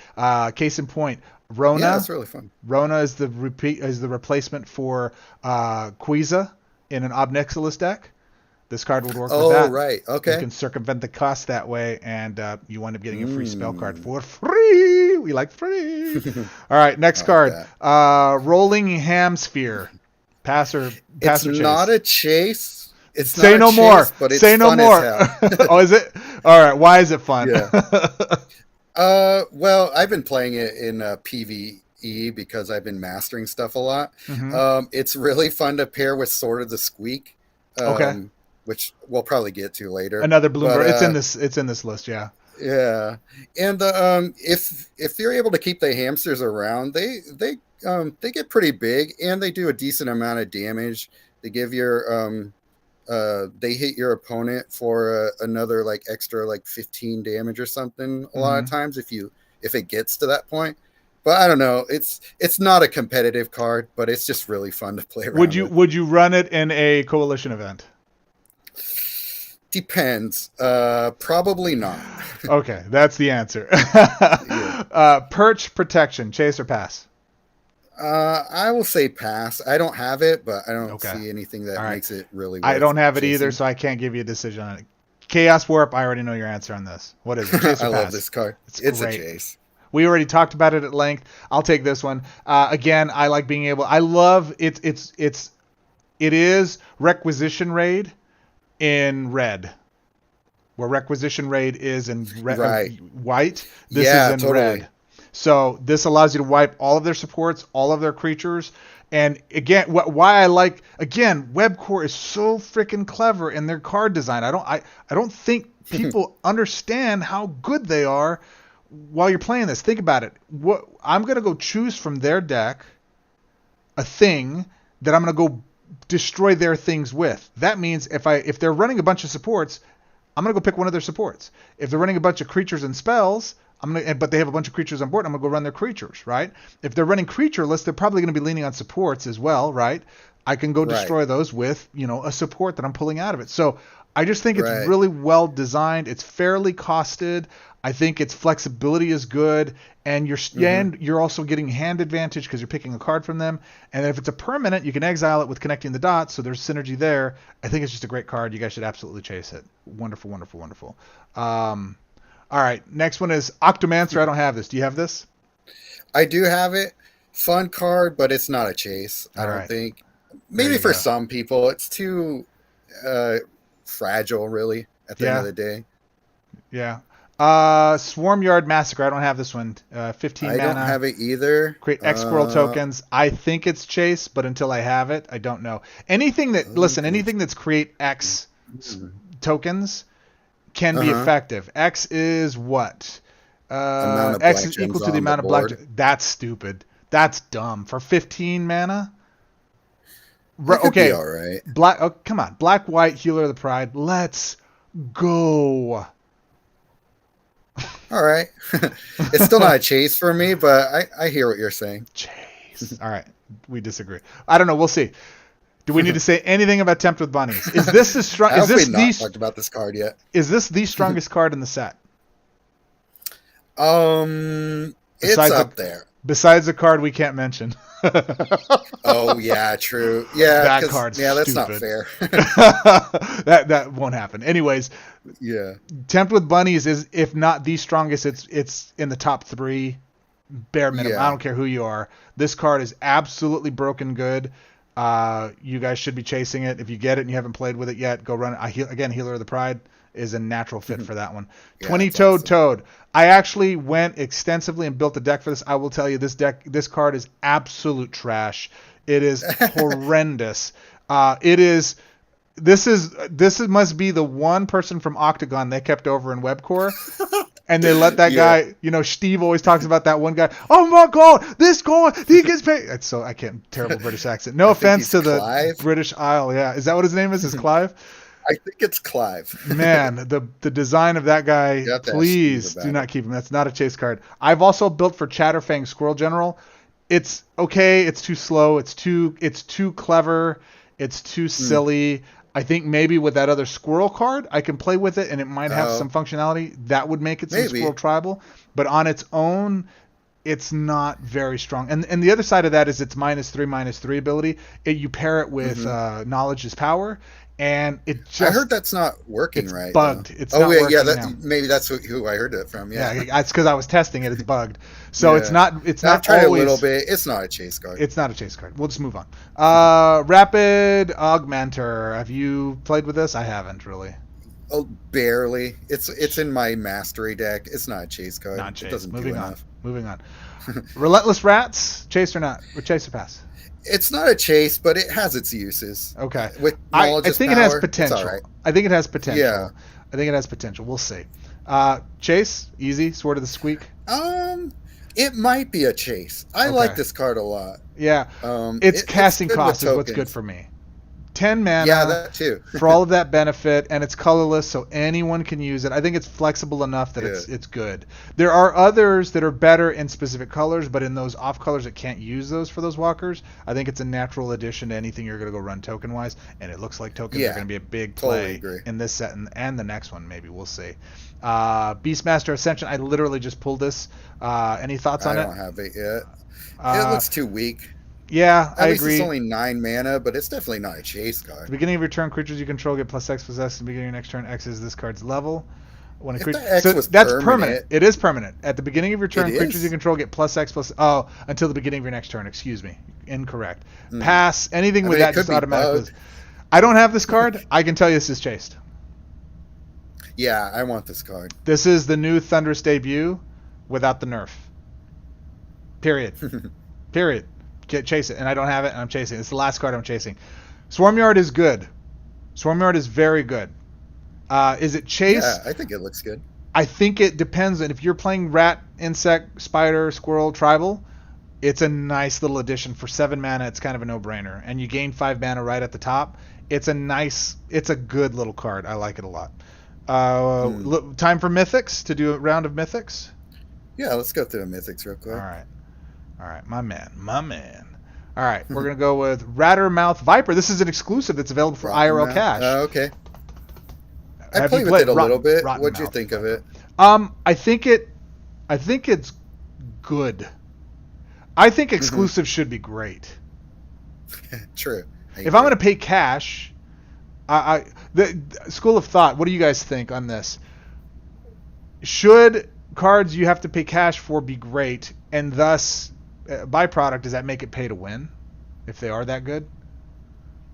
Case in point, Rona. Yeah, that's really fun. Rona is the replacement for Quiza in an Obnixilis deck. This card would work with that. Oh, right. Okay. You can circumvent the cost that way, and you wind up getting a free spell card for free. We like free. All right, next card. Rolling Hamsphere. Pass or it's chase? Not a chase. It's Say not no a more. Chase, but it's Say no fun more. as hell. Oh, is it? All right. Why is it fun? Yeah. Well, I've been playing it in PvE because I've been mastering stuff a lot. Mm-hmm. It's really fun to pair with Sword of the Squeak. Okay. Which we'll probably get to later. Another Bloomburrow. It's in this list, yeah. Yeah, and if you're able to keep the hamsters around, they get pretty big, and they do a decent amount of damage. They give they hit your opponent for another extra 15 damage or something. A lot of times, if it gets to that point. But I don't know. It's not a competitive card, but it's just really fun to play around. Would you run it in a coalition event? Depends. Probably not. Okay, that's the answer. Perch protection, chase or pass? I will say pass. I don't have it, but I don't see anything that makes it really worth I don't have it chasing. either, so I can't give you a decision on it. Chaos Warp, I already know your answer on this. What is it? Chase or I pass? love this card. It's a chase. We already talked about it at length. I'll take this one. Again, I like being able... I love... It is Requisition Raid in red, where Requisition Raid is in white. This is in red. So this allows you to wipe all of their supports, all of their creatures. And again, why I like, again, Webcore is so freaking clever in their card design. I don't think people understand how good they are while you're playing this. Think about it. I'm going to go choose from their deck a thing that I'm going to go destroy their things with. That means if they're running a bunch of supports, I'm going to go pick one of their supports. If they're running a bunch of creatures and spells, but they have a bunch of creatures on board, I'm going to go run their creatures, right? If they're running creature lists, they're probably going to be leaning on supports as well, right? I can go destroy those with, a support that I'm pulling out of it. So I just think it's really well designed. It's fairly costed. I think its flexibility is good, and you're also getting hand advantage because you're picking a card from them. And if it's a permanent, you can exile it with connecting the dots, so there's synergy there. I think it's just a great card. You guys should absolutely chase it. Wonderful, wonderful, wonderful. All right, next one is Octomancer. I don't have this. Do you have this? I do have it. Fun card, but it's not a chase. I don't think. Maybe for some people, it's too fragile, really, at the end of the day. Yeah. Swarmyard Massacre. I don't have this one. 15 mana. I don't have it either. Create X Squirrel tokens. I think it's chase, but until I have it, I don't know. Anything that's create X tokens can be effective. X is what? X is equal to the amount of black. That's stupid. That's dumb. For 15 mana? Okay. All right. Black. Oh, come on. Black, white, Healer of the Pride. Let's go. All right. It's still not a chase for me, but I hear what you're saying. Chase. All right. We disagree. I don't know. We'll see. Do we need to say anything about Tempt with Bunnies? Is this the strong? Is this not talked about this card yet? Is this the strongest card in the set? It's up there. Besides a card we can't mention. Oh yeah, true. Yeah, that card's that's stupid. not fair. that won't happen. Anyways, yeah. Tempt with Bunnies is, if not the strongest, it's in the top 3 bare minimum. Yeah. I don't care who you are. This card is absolutely broken good. You guys should be chasing it. If you get it and you haven't played with it yet, go run it. Again, Healer of the Pride is a natural fit for that one. Yeah, 20-toed awesome. Toad. I actually went extensively and built a deck for this. I will tell you, this card is absolute trash. It is horrendous. This must be the one person from Oktagon they kept over in Webcore. And they let that guy, Steve always talks about that one guy. Oh my God, this guy, he gets paid. So I can't, terrible British accent. No offense to the Clive? British Isle. Yeah. Is that what his name is? Is Clive? I think it's Clive. Man, the design of that guy, please do not keep him. That's not a chase card. I've also built for Chatterfang Squirrel General. It's okay. It's too slow. It's too clever. It's too silly. I think maybe with that other squirrel card, I can play with it and it might have some functionality that would make it some squirrel tribal. But on its own, it's not very strong. And the other side of that is its -3/-3 ability. You pair it with Knowledge is Power. And it just, I heard that's not working it's right. Bugged. Though. It's not working now. Maybe that's who I heard it from. Yeah, it's because I was testing it. It's bugged. So it's not. I've tried always, a little bit. It's not a chase card. It's not a chase card. We'll just move on. Rapid Augmenter. Have you played with this? I haven't really. Oh, barely. It's in my mastery deck. It's not a chase card. Not chase. It doesn't Moving do on. enough. Moving on. Relentless Rats. Chase or not? Or chase or pass? It's not a chase, but it has its uses. Okay. With I think it has power, potential. it's all right. I think it has potential. Yeah. I think it has potential. We'll see. Chase, easy, Sword of the Squeak. It might be a chase. I like this card a lot. Yeah. Its casting cost is what's good for me. 10 mana. Yeah, that too. for all of that benefit, and it's colorless, so anyone can use it. I think it's flexible enough that it's good. There are others that are better in specific colors, but in those off colors it can't use those for those walkers. I think it's a natural addition to anything you're going to go run token wise, and it looks like tokens are going to be a big play in this set and the next one. Maybe we'll see. Beastmaster Ascension. I literally just pulled this. Any thoughts on it? I don't have it yet. It looks too weak. Yeah, I agree. It's only 9 mana, but it's definitely not a chase card. At the beginning of your turn, creatures you control get +X/+X. At the beginning of your next turn, X is this card's level. When that's permanent. It is permanent. At the beginning of your turn, creatures you control get +X/+. Oh, until the beginning of your next turn. Excuse me. Incorrect. Pass. Anything with that just automatically. I don't have this card. I can tell you this is chased. Yeah, I want this card. This is the new Thunderous debut without the nerf. Period. Period. Chase it, and I don't have it, and I'm chasing it. It's the last card I'm chasing. Swarmyard is good. Swarmyard is very good. Is it chase? Yeah, I think it looks good. I think it depends on if you're playing rat, insect, spider, squirrel, tribal. It's a nice little addition for 7 mana. It's kind of a no-brainer, and you gain 5 mana right at the top. It's a good little card. I like it a lot. Time for Mythics to do a round of Mythics. Yeah, let's go through the Mythics real quick. All right, my man. All right, we're going to go with Rattermouth Viper. This is an exclusive that's available for IRL Cash. Okay. I played with it a little bit. What'd you think of it? I think it's good. I think exclusive should be great. True. If I'm going to pay cash, the school of thought, what do you guys think on this? Should cards you have to pay cash for be great, and thus byproduct, does that make it pay to win if they are that good?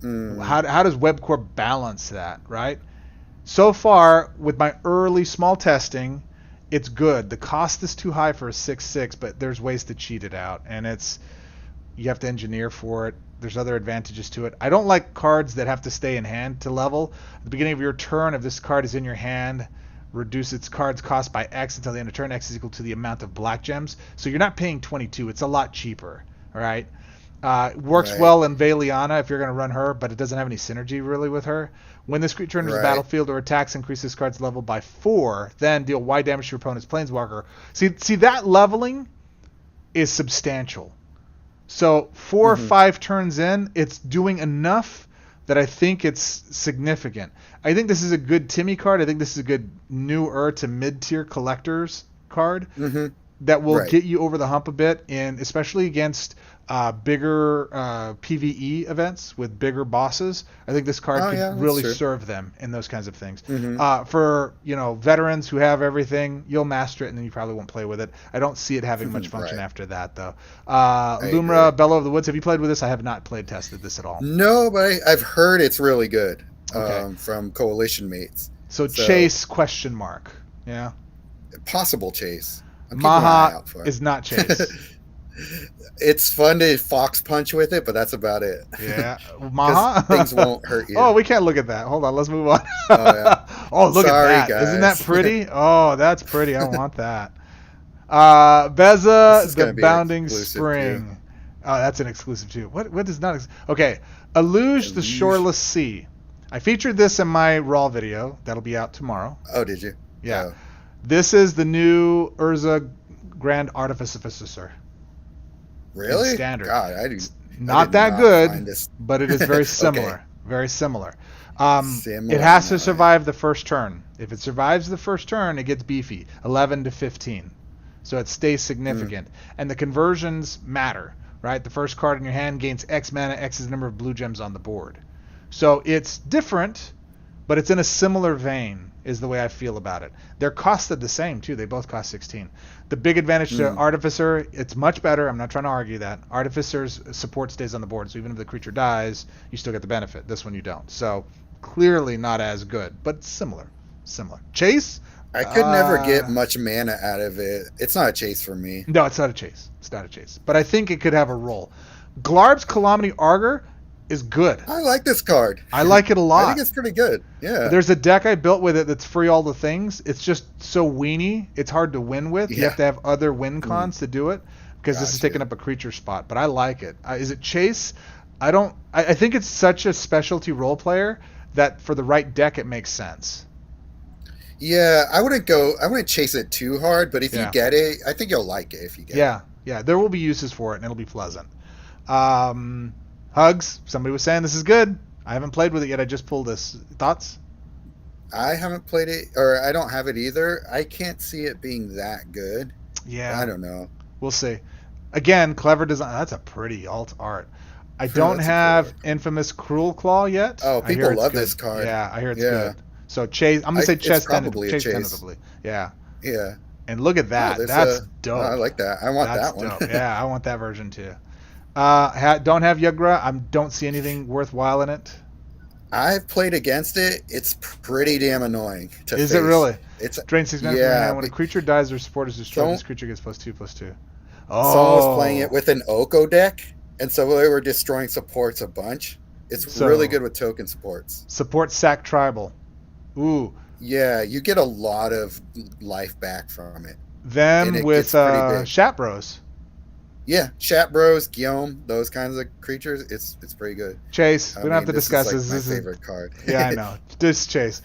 How does Webcore balance that, right? So far, with my early small testing, it's good. The cost is too high for a 6/6, but there's ways to cheat it out, and you have to engineer for it. There's other advantages to it. I don't like cards that have to stay in hand to level. At the beginning of your turn, if this card is in your hand, reduce its card's cost by X until the end of turn. X is equal to the amount of black gems. So you're not paying 22. It's a lot cheaper. All right. Works well in Valiana if you're going to run her, but it doesn't have any synergy really with her. When this creature enters the battlefield or attacks, increase this card's level by 4. Then deal Y damage to your opponent's planeswalker. See that leveling is substantial. So 4 or 5 turns in, it's doing enough that I think it's significant. I think this is a good Timmy card. I think this is a good newer to mid-tier collectors card. that will Right. get you over the hump a bit, and especially against bigger PvE events with bigger bosses. I think this card Oh could yeah, that's really true. serve them in those kinds of things. Hmm. For veterans who have everything, you'll master it, and then you probably won't play with it. I don't see it having much function Right. after that, though. I Lumra, agree. Bellow of the Woods. Have you played with this? I have not played tested this at all. No, but I've heard it's really good Okay. from coalition mates. So So Chase question mark. Yeah. possible chase. I'm keeping an eye Maha out for it. is not Chase. It's fun to fox punch with it, but that's about it. Yeah. Because Maha? things won't hurt you. Oh, we can't look at that. Hold on, let's move on. Oh, yeah. Oh, look Sorry, at that. Isn't that guys. pretty? Oh, that's pretty. I want that. This Beza, is the gonna be an Bounding exclusive, Spring. Oh, that's an exclusive too. What is not? Okay. Aluge, the Aluge. Shoreless Sea. I featured this in my Raw video. That'll be out tomorrow. Oh, did you? Yeah. Oh. This is the new Urza Grand Artificer. Really? Standard. God, Not did that not good, find this- but it is very Okay. similar. Very similar. Similar, It has to nice. survive the first turn. If it survives the first turn, it gets beefy. 11 to 15. So it stays significant. And the conversions matter, right? The first card in your hand gains X mana, X is the number of blue gems on the board. So it's different, but it's in a similar vein, is the way I feel about it. They're costed the same, too. They both cost 16. The big advantage to Artificer, it's much better. I'm not trying to argue that. Artificer's support stays on the board, so even if the creature dies, you still get the benefit. This one you don't. So clearly not as good, but similar. Chase? I could never get much mana out of it. It's not a chase for me. No, it's not a chase. It's not a chase. But I think it could have a role. Glarb's Calamity Augur is good. I like this card. I like it a lot. I think it's pretty good. Yeah. There's a deck I built with it that's free all the things. It's just so weenie. It's hard to win with. You Yeah. have to have other win cons to do it because this is Gotcha. taking up a creature spot. But I like it. Is it chase? I think it's such a specialty role player that for the right deck it makes sense. Yeah, I wouldn't chase it too hard, but if Yeah. you get it, I think you'll like it if you get it. Yeah. There will be uses for it and it'll be pleasant. Hugs. Somebody was saying this is good. I haven't played with it yet. I just pulled this. Thoughts? I haven't played it, or I don't have it either. I can't see it being that good. Yeah. I don't know. We'll see. Again, clever design. That's a pretty alt art. I don't That's a have cool art. Infamous Cruel Claw yet. Oh, I hear people it's love good. this card. Yeah, I hear it's Yeah. good. So chase. I'm gonna say It's chess probably a chase chase. tentatively. Yeah. Yeah. And look at that. Oh, That's dope. I like that. I want That's that one. dope. Yeah, I want that version too. Don't have Yugra. I don't see anything worthwhile in it. I've played against it. It's pretty damn annoying to Is face. it really? It's Drain 6 mana from your hand. When a creature dies or support is destroyed, Don't- this creature gets +2/+2. Someone was playing it with an Oko deck, and so they were destroying supports a bunch. It's So- really good with token supports. Support sack tribal. Ooh. Yeah, you get a lot of life back from it. Them And it with gets pretty big. Shat Bros. Yeah, Shat Bros, Guillaume, those kinds of creatures. It's pretty good. Chase. We don't have to this discuss is this. like This my is favorite card. yeah, I know. Just Chase.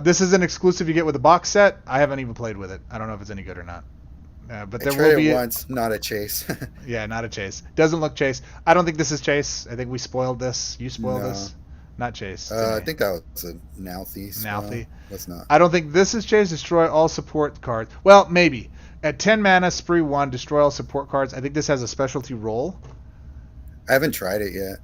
This is an exclusive you get with the box set. I haven't even played with it. I don't know if it's any good or not. But I there tried will be it once, not a chase. Yeah, not a chase. Doesn't look chase. I don't think this is chase. I think we spoiled this. You spoiled No. this. Not chase. to I me. think that was a Nalthy. Nalthy. That's not. I don't think this is chase. Destroy all support cards. Well, maybe. At 10 mana, spree 1, destroy all support cards. I think this has a specialty role. I haven't tried it yet.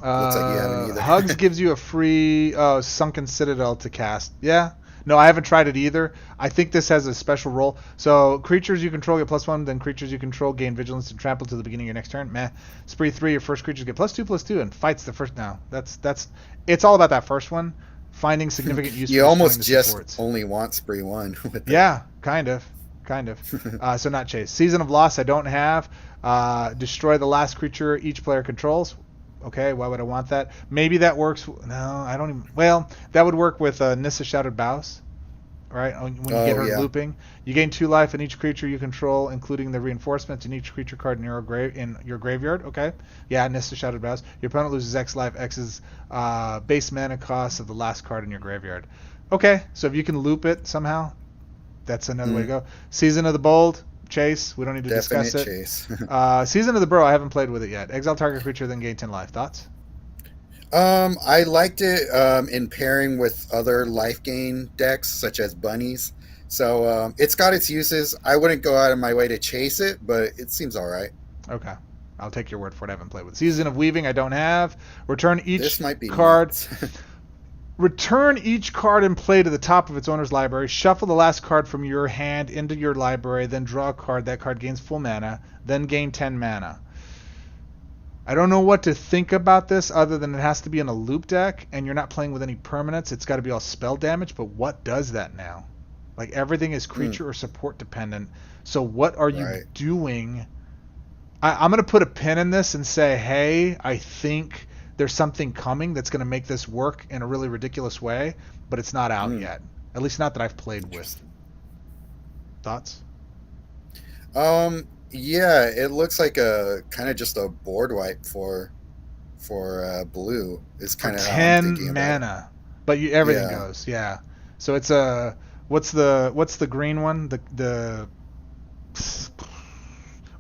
Looks like you haven't either. Hugs gives you a free Sunken Citadel to cast. Yeah. No, I haven't tried it either. I think this has a special role. So creatures you control get +1, then creatures you control gain vigilance and trample to the beginning of your next turn. Meh. Spree 3, your first creatures get +2/+2 and fights the first. No, that's it's all about that first one. Finding significant use. You for almost destroying the just supports. only want spree 1 with that. Yeah, kind of. So not chase. Season of Loss I don't have. Destroy the last creature each player controls. Okay, why would I want that? Maybe that works. No, I don't even. Well, that would work with Nissa Shouted Bows, right? When you get her looping, you gain 2 life in each creature you control, including the reinforcements in each creature card in your graveyard. Okay, yeah, Nissa Shouted Bows. Your opponent loses X life. X is base mana cost of the last card in your graveyard. Okay, so if you can loop it somehow, that's another way to go. Season of the Bold. Chase. We don't need to discuss it. Chase. Season of the Burrow. I haven't played with it yet. Exile target creature, then gain 10 life. Thoughts? I liked it in pairing with other life gain decks, such as bunnies. So it's got its uses. I wouldn't go out of my way to chase it, but it seems all right. Okay. I'll take your word for it. I haven't played with Season of Weaving. I don't have. Return each This might be card. nuts. Return each card in play to the top of its owner's library. Shuffle the last card from your hand into your library. Then draw a card. That card gains full mana. Then gain 10 mana. I don't know what to think about this other than it has to be in a loop deck, and you're not playing with any permanents. It's got to be all spell damage, but what does that now? Like, everything is creature or support dependent. So what are you doing? I'm going to put a pin in this and say, hey, I think there's something coming that's going to make this work in a really ridiculous way, but it's not out yet. At least not that I've played with. Thoughts? Yeah, it looks like a kind of just a board wipe for blue. Is kind of 10 mana, but everything goes. Yeah. So it's a what's the green one? The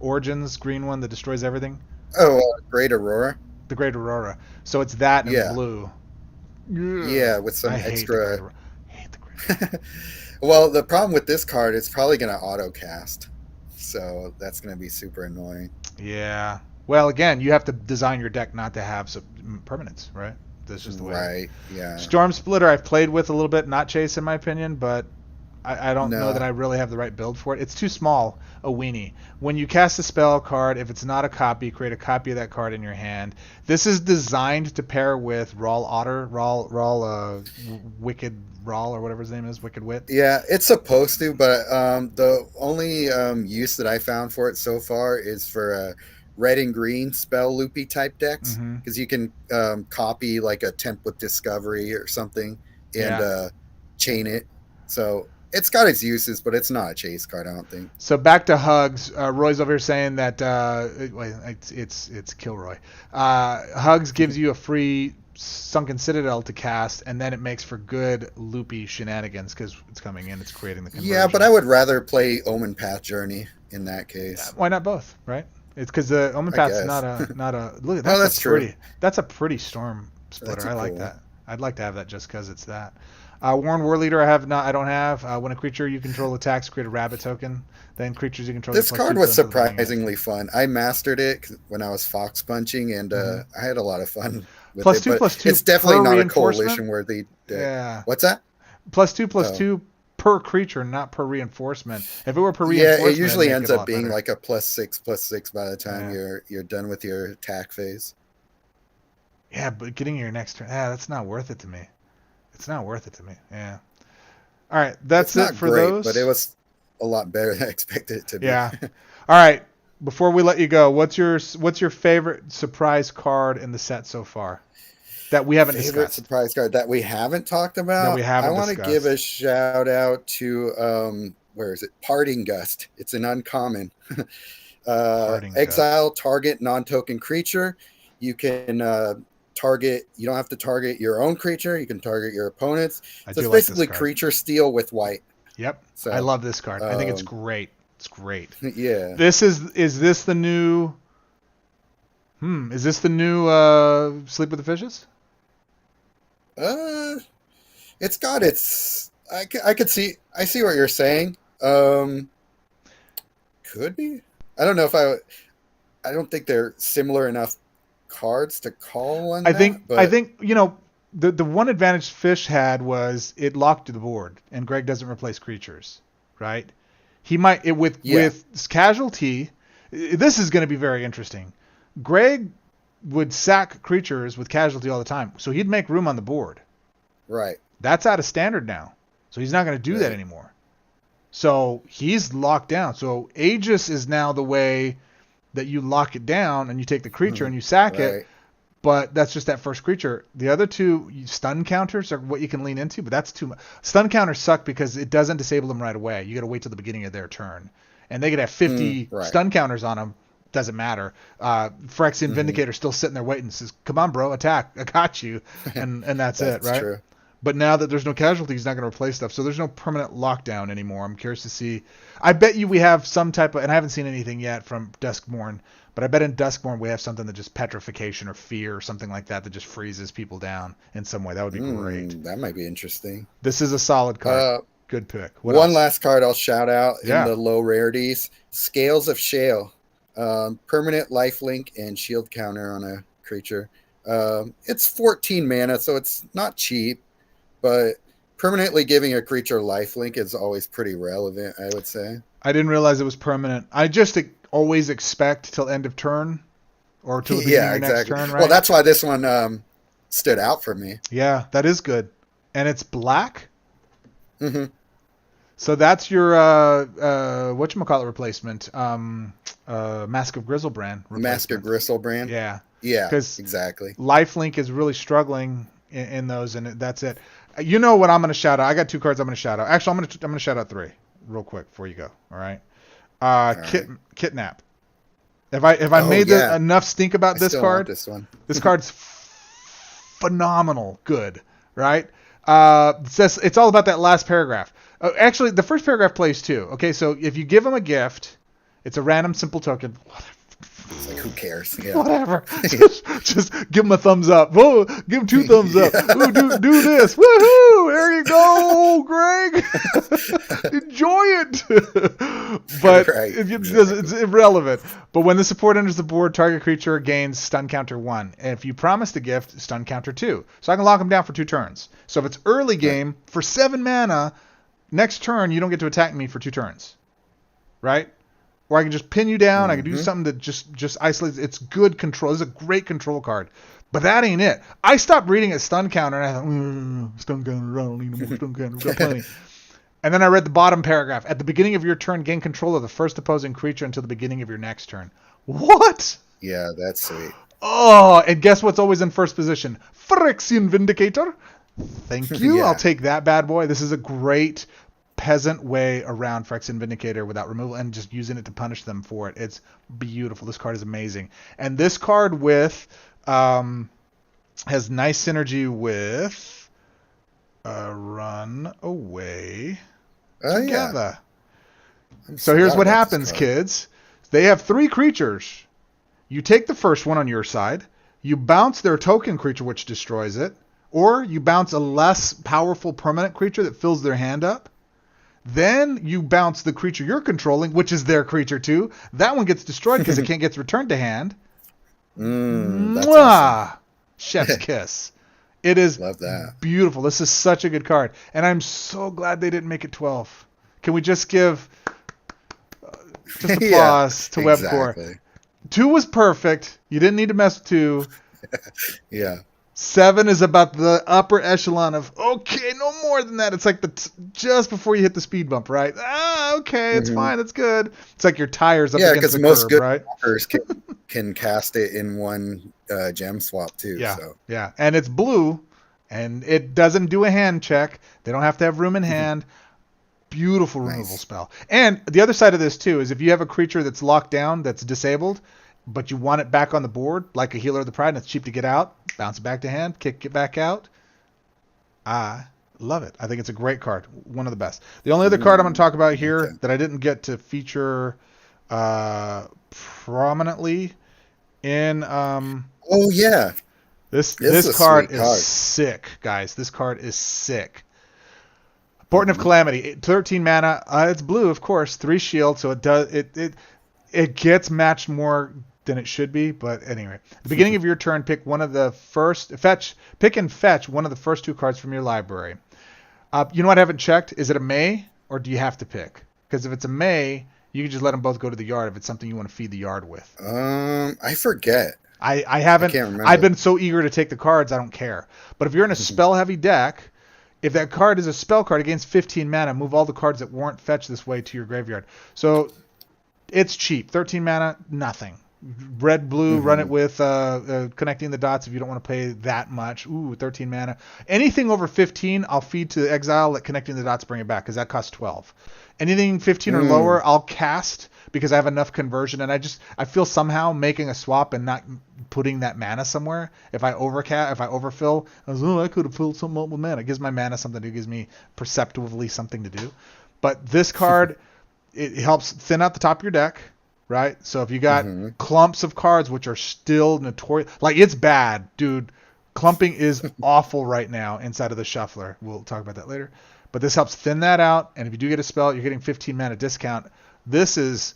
Origins green one that destroys everything. Oh, Great Aurora. The Great Aurora. So it's that in blue. Yeah, with some extra. I hate the Great Aurora. Well, the problem with this card is probably going to auto cast. So that's going to be super annoying. Yeah. Well, again, you have to design your deck not to have some permanents, right? That's just the way. Right, yeah. Storm Splitter I've played with a little bit, not Chase in my opinion, but I don't know that I really have the right build for it. It's too small, a weenie. When you cast a spell card, if it's not a copy, create a copy of that card in your hand. This is designed to pair with Rawl Otter, Wicked Rawl, or whatever his name is, Wicked Wit. Yeah, it's supposed to, but the only use that I found for it so far is for red and green spell loopy type decks, because you can copy like a Temp with Discovery or something and chain it. So it's got its uses, but it's not a chase card, I don't think. So back to Hugs. Roy's over here saying that it's Kilroy. Hugs gives you a free Sunken Citadel to cast, and then it makes for good loopy shenanigans because it's coming in, it's creating the conversion. Yeah, but I would rather play Omen Path Journey in that case. Yeah, why not both, right? It's because the Omen Path's not a look at that. That's pretty. True. That's a pretty Storm Splitter. I like cool. that. I'd like to have that just because it's that. Warren War Leader I don't have. When a creature you control attacks, create a rabbit token. Then creatures you control. This card was surprisingly fun. I mastered it when I was fox punching, and I had a lot of fun with it. +2/+2. It's definitely not a coalition worthy deck. Yeah. What's that? +2/+2 per creature, not per reinforcement. If it were per reinforcement, it usually ends up being like a +6/+6 by the time you're done with your attack phase. Yeah, but getting your next turn, that's not worth it to me. It's not worth it to me. Yeah. All right, that's it for those. But it was a lot better than I expected it to be. Yeah. All right. Before we let you go, what's your favorite surprise card in the set so far that we haven't discussed? Surprise card that we haven't talked about. That we haven't I want to give a shout out to where is it? Parting Gust. It's an uncommon. Exile target non-token creature. You can target. You don't have to target your own creature. You can target your opponent's. So it's basically creature steal with white. Yep. So, I love this card. I think it's great. It's great. Yeah. Is this the new? Is this the new Sleep with the Fishes? It's got its. I could see. I see what you're saying. Could be. I don't know if I don't think they're similar enough cards to call one. I think the one advantage Fish had was it locked the board, and Greg doesn't replace creatures, right? He might with Casualty. This is going to be very interesting. Greg would sack creatures with Casualty all the time, so he'd make room on the board. Right. That's out of standard now, so he's not going to do that anymore. So he's locked down. So Aegis is now the way that you lock it down and you take the creature and you sack it. But that's just that first creature. The other two stun counters are what you can lean into, but that's too much. Stun counters suck because it doesn't disable them right away. You got to wait till the beginning of their turn. And they could have 50 stun counters on them. Doesn't matter. Phyrexian Vindicator still sitting there waiting. Says, "Come on, bro, attack! I got you." And that's it, right? True. But now that there's no casualty, he's not going to replace stuff. So there's no permanent lockdown anymore. I'm curious to see. I bet you we have some type of, and I haven't seen anything yet from Duskmourn, but I bet in Duskmourn we have something that just petrification or fear or something like that that just freezes people down in some way. That would be great. That might be interesting. This is a solid card. Good pick. What One else? last card I'll shout out Yeah. in the low rarities. Scales of Shale. Permanent lifelink and shield counter on a creature. It's 14 mana, so it's not cheap, but permanently giving a creature lifelink is always pretty relevant, I would say. I didn't realize it was permanent. I just always expect till end of turn or till the beginning of your next turn, right? Well, that's why this one stood out for me. Yeah, that is good. And it's black? Mm-hmm. So that's your whatchamacallit replacement. Mask of Grizzlebrand replacement. Mask of Grizzlebrand? Yeah. Yeah, because exactly. Lifelink is really struggling in those, and that's it. You know what I'm going to shout out? I got 2 cards I'm going to shout out. Actually, I'm going to shout out 3 real quick before you go. All right. Kitnap. Have I made enough stink about this card? This one. This card's phenomenal good, right? It's all about that last paragraph. Actually, the first paragraph plays too. Okay, so if you give them a gift, it's a random simple token. It's like, who cares? Yeah. Whatever. just give them a thumbs up. Whoa, give them 2 thumbs up. Ooh, do this. Woohoo! There you go, Greg. Enjoy it. But right. It's irrelevant. But when the support enters the board, target creature gains stun counter 1. And if you promise the gift, stun counter 2. So I can lock them down for 2 turns. So if it's early game, for 7 mana, next turn you don't get to attack me for 2 turns. Right? Or I can just pin you down. I can do something that just isolates. It's good control. It's a great control card. But that ain't it. I stopped reading at stun counter and I thought, stun counter, I don't need no more stun counter. We've got plenty. And then I read the bottom paragraph. At the beginning of your turn, gain control of the first opposing creature until the beginning of your next turn. What? Yeah, that's sweet. Oh, and guess what's always in first position? Phyrexian Vindicator. Thank you. Yeah. I'll take that bad boy. This is a great peasant way around Phyrexian Vindicator without removal and just using it to punish them for it. It's beautiful. This card is amazing. And this card has nice synergy with Run Away Together. Yeah. So here's what happens, kids. They have 3 creatures. You take the first one on your side. You bounce their token creature, which destroys it. Or you bounce a less powerful permanent creature that fills their hand up. Then you bounce the creature you're controlling, which is their creature too. That one gets destroyed because it can't get returned to hand. That's awesome. Chef's kiss. It is Love that. Beautiful. This is such a good card. And I'm so glad they didn't make it 12. Can we just give applause to Webcore? Exactly. 2 was perfect. You didn't need to mess with 2. Yeah. 7 is about the upper echelon of, okay, no more than that. It's like just before you hit the speed bump, right? Okay, it's fine, it's good. It's like your tires up against the curb, most good right? blockers can cast it in one gem swap too. Yeah, so. yeah. And it's blue, and it doesn't do a hand check. They don't have to have room in hand. Beautiful removal spell. And the other side of this too is if you have a creature that's locked down, that's disabled, but you want it back on the board, like a Healer of the Pride, and it's cheap to get out, bounce it back to hand, kick it back out. I love it. I think it's a great card. One of the best. The only other card I'm going to talk about here that I didn't get to feature prominently in... This card is sick, guys. This card is sick. Portent of Calamity, 13 mana. It's blue, of course. 3 shield, so it gets matched more than it should be. But anyway, at the beginning of your turn, pick one of the first pick and fetch one of the first 2 cards from your library. You know what I haven't checked? Is it a May or do you have to pick? Because if it's a May, you can just let them both go to the yard if it's something you want to feed the yard with. I forget. I haven't. I can't remember. I've been so eager to take the cards, I don't care. But if you're in a spell-heavy deck, if that card is a spell card against 15 mana, move all the cards that weren't fetched this way to your graveyard. So it's cheap. 13 mana, nothing. Red, blue, run it with connecting the dots if you don't want to pay that much. Ooh, 13 mana. Anything over 15, I'll feed to exile, let connecting the dots bring it back because that costs 12. Anything 15 or lower, I'll cast because I have enough conversion, and I feel somehow making a swap and not putting that mana somewhere. If I overfill, I could have filled something up with mana. It gives my mana something. It gives me perceptively something to do. But this card, it helps thin out the top of your deck, right? So if you got clumps of cards which are still notorious, like it's bad, dude. Clumping is awful right now inside of the shuffler. We'll talk about that later. But this helps thin that out, and if you do get a spell, you're getting 15 mana discount. This is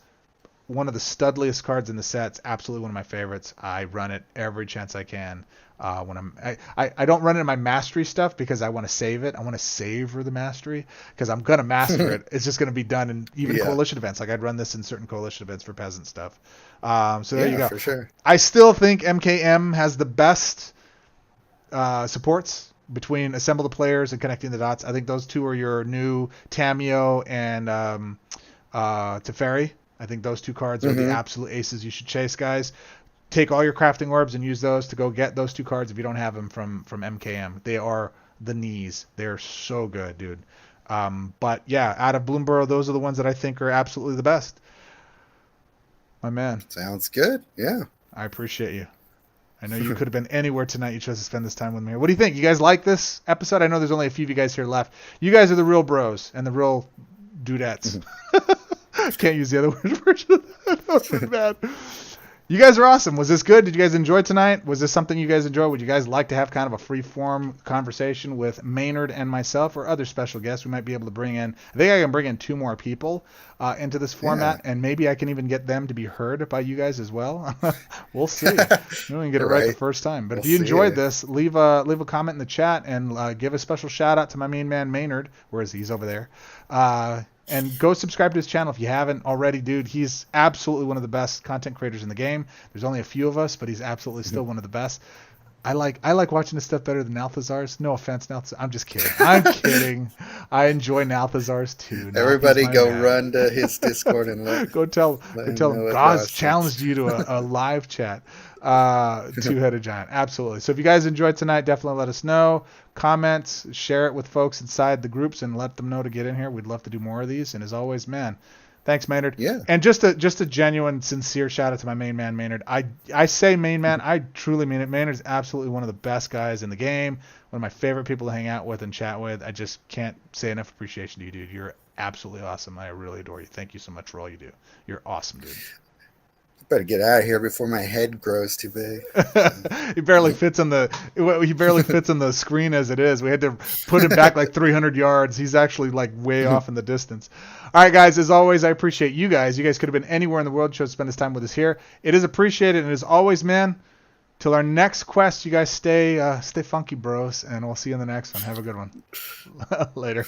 one of the studliest cards in the set. It's absolutely one of my favorites. I run it every chance I can. I don't run it in my mastery stuff because I want to save it. I want to savor the mastery because I'm gonna master it. It's just gonna be done in even coalition events. Like I'd run this in certain coalition events for peasant stuff. So there you go. For sure. I still think MKM has the best supports between Assemble the Players and Connecting the Dots. I think those two are your new Tameo and Teferi. I think those two cards are the absolute aces you should chase, guys. Take all your crafting orbs and use those to go get those two cards if you don't have them from MKM. They are the knees. They're so good, dude. But yeah, out of Bloomburrow, those are the ones that I think are absolutely the best. My man. Sounds good. Yeah. I appreciate you. I know you could have been anywhere tonight. You chose to spend this time with me. What do you think? You guys like this episode? I know there's only a few of you guys here left. You guys are the real bros and the real dudettes. Can't use the other version of that. That was really bad. You guys are awesome. Was this good? Did you guys enjoy tonight? Was this something you guys enjoyed? Would you guys like to have kind of a free-form conversation with Mainard and myself or other special guests we might be able to bring in? I think I can bring in 2 more people into this format, and maybe I can even get them to be heard by you guys as well. We'll see. Maybe we can get it right the first time. But if you enjoyed this, leave a comment in the chat and give a special shout-out to my main man, Mainard. Where is he? He's over there. And go subscribe to his channel if you haven't already, dude. He's absolutely one of the best content creators in the game. There's only a few of us, but he's absolutely still one of the best. I like watching this stuff better than Nalthazar's. No offense, Nalthazar. I'm just kidding. I'm kidding. I enjoy Nalthazar's too. Everybody go run to his Discord and go tell him Goz challenged you to a live chat. Two-headed giant. Absolutely. So if you guys enjoyed tonight, definitely let us know. Comment, share it with folks inside the groups, and let them know to get in here. We'd love to do more of these. And as always, man, thanks, Mainard. Yeah. And just a genuine, sincere shout out to my main man, Mainard. I say main man, I truly mean it. Mainard's absolutely one of the best guys in the game. One of my favorite people to hang out with and chat with. I just can't say enough appreciation to you, dude. You're absolutely awesome. I really adore you. Thank you so much for all you do. You're awesome, dude. Better get out of here before my head grows too big. He barely fits on the screen as it is. We had to put him back like 300 yards. He's actually like way off in the distance. All right, guys. As always, I appreciate you guys. You guys could have been anywhere in the world. Chose to spend this time with us here. It is appreciated, and as always, man. Till our next quest, you guys stay funky, bros, and we'll see you in the next one. Have a good one. Later.